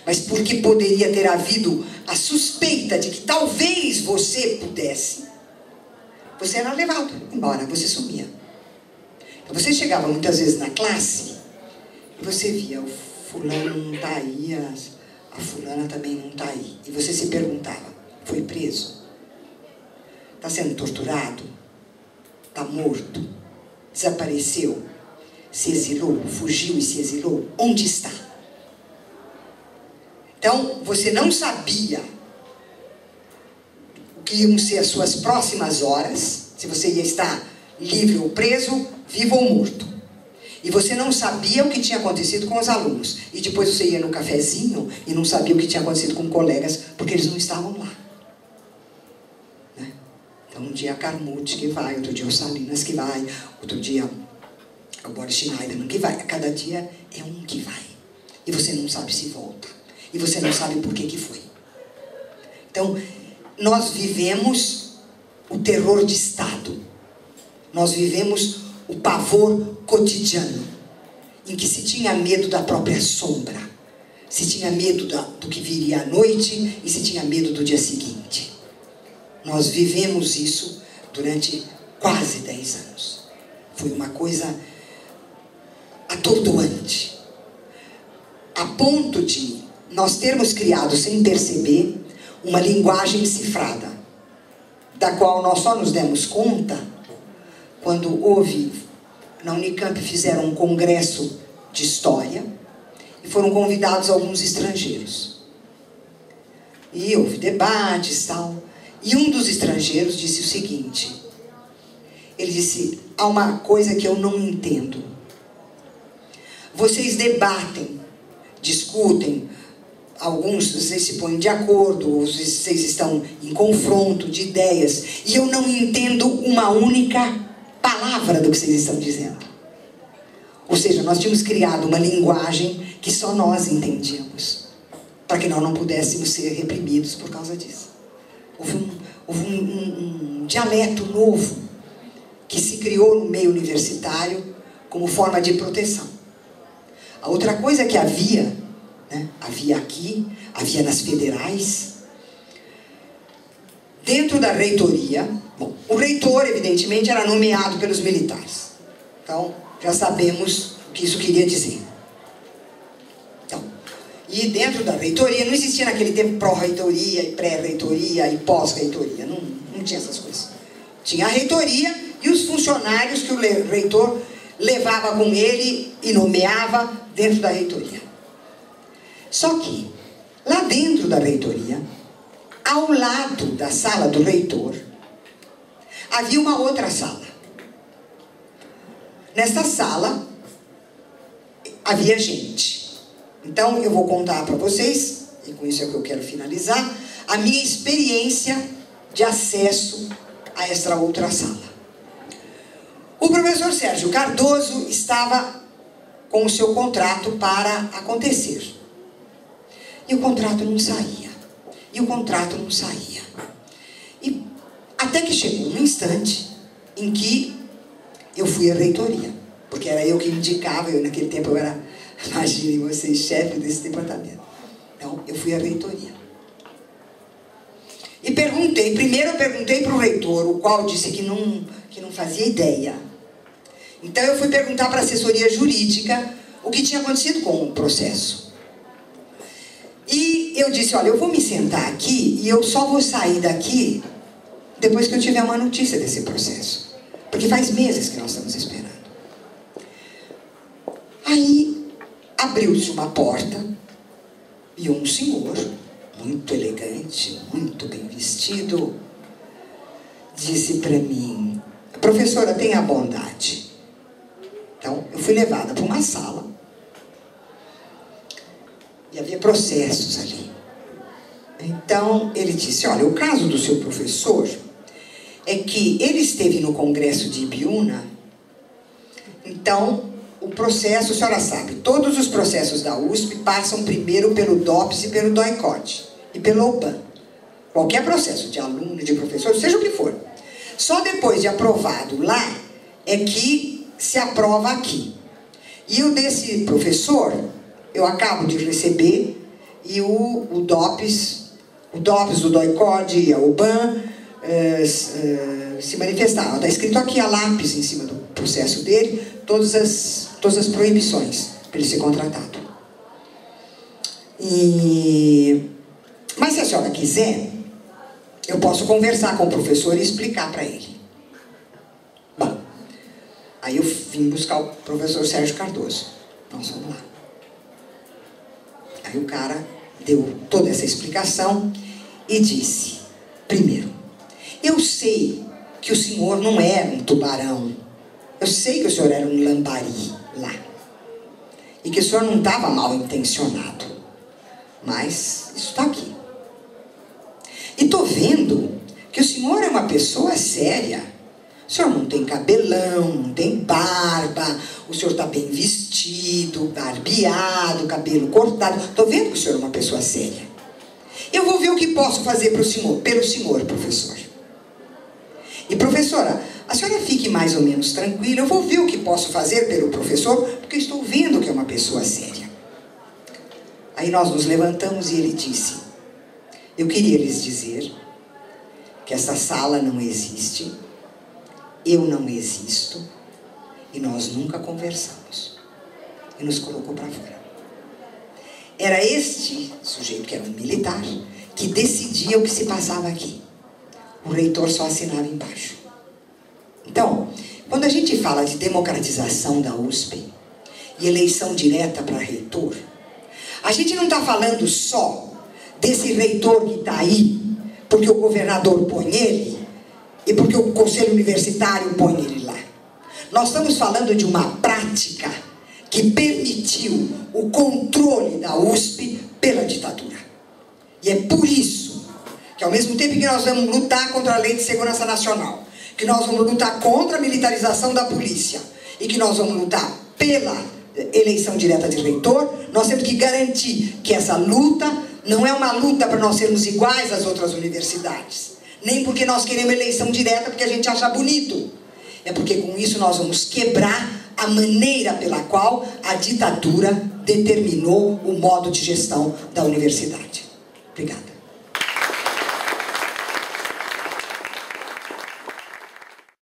mas porque poderia ter havido a suspeita de que talvez você pudesse, você era levado embora, você sumia. Então você chegava muitas vezes na classe e você via, o fulano não está aí, a fulana também não está aí. E você se perguntava, foi preso? Está sendo torturado? Está morto? Desapareceu? Se exilou? Fugiu e se exilou? Onde está? Então, você não sabia o que iam ser as suas próximas horas, se você ia estar livre ou preso, vivo ou morto. E você não sabia o que tinha acontecido com os alunos. E depois você ia no cafezinho e não sabia o que tinha acontecido com colegas, porque eles não estavam lá. Né? Então, um dia a Carmute que vai, outro dia o Salinas que vai, outro dia o Boris Schneiderman que vai. A cada dia é um que vai. E você não sabe se volta. E você não sabe por que foi. Então, nós vivemos o terror de Estado. Nós vivemos o pavor cotidiano, em que se tinha medo da própria sombra, se tinha medo do que viria à noite e se tinha medo do dia seguinte. Nós vivemos isso durante quase 10 anos. Foi uma coisa atordoante, a ponto de nós termos criado, sem perceber, uma linguagem cifrada, da qual nós só nos demos conta quando houve, na Unicamp fizeram um congresso de história e foram convidados alguns estrangeiros. E houve debates e tal. E um dos estrangeiros disse o seguinte, ele disse, há uma coisa que eu não entendo. Vocês debatem, discutem, alguns vocês se põem de acordo, vocês estão em confronto de ideias, e eu não entendo uma única palavra palavra do que vocês estão dizendo. Ou seja, nós tínhamos criado uma linguagem que só nós entendíamos, para que nós não pudéssemos ser reprimidos por causa disso. Houve um dialeto novo que se criou no meio universitário como forma de proteção. A outra coisa que havia, né, havia aqui, havia nas federais, dentro da reitoria. Bom, o reitor, evidentemente, era nomeado pelos militares. Então, já sabemos o que isso queria dizer. Então, e dentro da reitoria, não existia naquele tempo pró-reitoria, e pré-reitoria, e pós-reitoria. Não tinha essas coisas. Tinha a reitoria e os funcionários que o reitor levava com ele e nomeava dentro da reitoria. Só que, lá dentro da reitoria, ao lado da sala do reitor, havia uma outra sala. Nessa sala, havia gente. Então, eu vou contar para vocês, e com isso é que eu quero finalizar, a minha experiência de acesso a esta outra sala. O professor Sérgio Cardoso estava com o seu contrato para acontecer. E o contrato não saía. E o contrato não saía. E até que chegou um instante em que eu fui à reitoria. Porque era eu que indicava, naquele tempo eu era, imaginem vocês, chefe desse departamento. Então, eu fui à reitoria. E primeiro eu perguntei para o reitor, o qual disse que não fazia ideia. Então eu fui perguntar para a assessoria jurídica o que tinha acontecido com o processo. E eu disse, olha, eu vou me sentar aqui e eu só vou sair daqui depois que eu tiver uma notícia desse processo. Porque faz meses que nós estamos esperando. Aí abriu-se uma porta e um senhor, muito elegante, muito bem vestido, disse para mim, professora, tenha bondade. Então, eu fui levada para uma sala e havia processos ali. Então, ele disse, olha, o caso do seu professor é que ele esteve no congresso de Ibiúna, então, o processo, a senhora sabe, todos os processos da USP passam primeiro pelo DOPS e pelo DOI-CODE e pelo OBAN. Qualquer processo de aluno, de professor, seja o que for. Só depois de aprovado lá é que se aprova aqui. E o desse professor, eu acabo de receber, e o DOPS, o DOI-CODE e a OBAN se manifestaram. Está escrito aqui a lápis em cima do processo dele, todas as proibições para ele ser contratado. Mas se a senhora quiser, eu posso conversar com o professor e explicar para ele. Bom, aí eu vim buscar o professor Sérgio Cardoso. Nós vamos lá. Aí o cara deu toda essa explicação e disse, primeiro, eu sei que o senhor não era um tubarão. Eu sei que o senhor era um lambari lá. E que o senhor não estava mal intencionado. Mas isso está aqui. E estou vendo que o senhor é uma pessoa séria. O senhor não tem cabelão, não tem barba, o senhor está bem vestido, barbeado, cabelo cortado. Estou vendo que o senhor é uma pessoa séria. Eu vou ver o que posso fazer pelo senhor, professor. E professora, a senhora fique mais ou menos tranquila, eu vou ver o que posso fazer pelo professor, porque estou vendo que é uma pessoa séria. Aí nós nos levantamos e ele disse, eu queria lhes dizer que essa sala não existe, eu não existo, e nós nunca conversamos. E nos colocou para fora. Era este sujeito, que era um militar, que decidia o que se passava aqui. O reitor só assinava embaixo. Então, quando a gente fala de democratização da USP e eleição direta para reitor, a gente não está falando só desse reitor que está aí, porque o governador põe ele e porque o conselho universitário põe ele lá. Nós estamos falando de uma prática que permitiu o controle da USP pela ditadura. E é por isso que, ao mesmo tempo que nós vamos lutar contra a Lei de Segurança Nacional, que nós vamos lutar contra a militarização da polícia e que nós vamos lutar pela eleição direta de reitor, nós temos que garantir que essa luta não é uma luta para nós sermos iguais às outras universidades, nem porque nós queremos eleição direta porque a gente acha bonito, é porque com isso nós vamos quebrar a maneira pela qual a ditadura determinou o modo de gestão da universidade. Obrigada.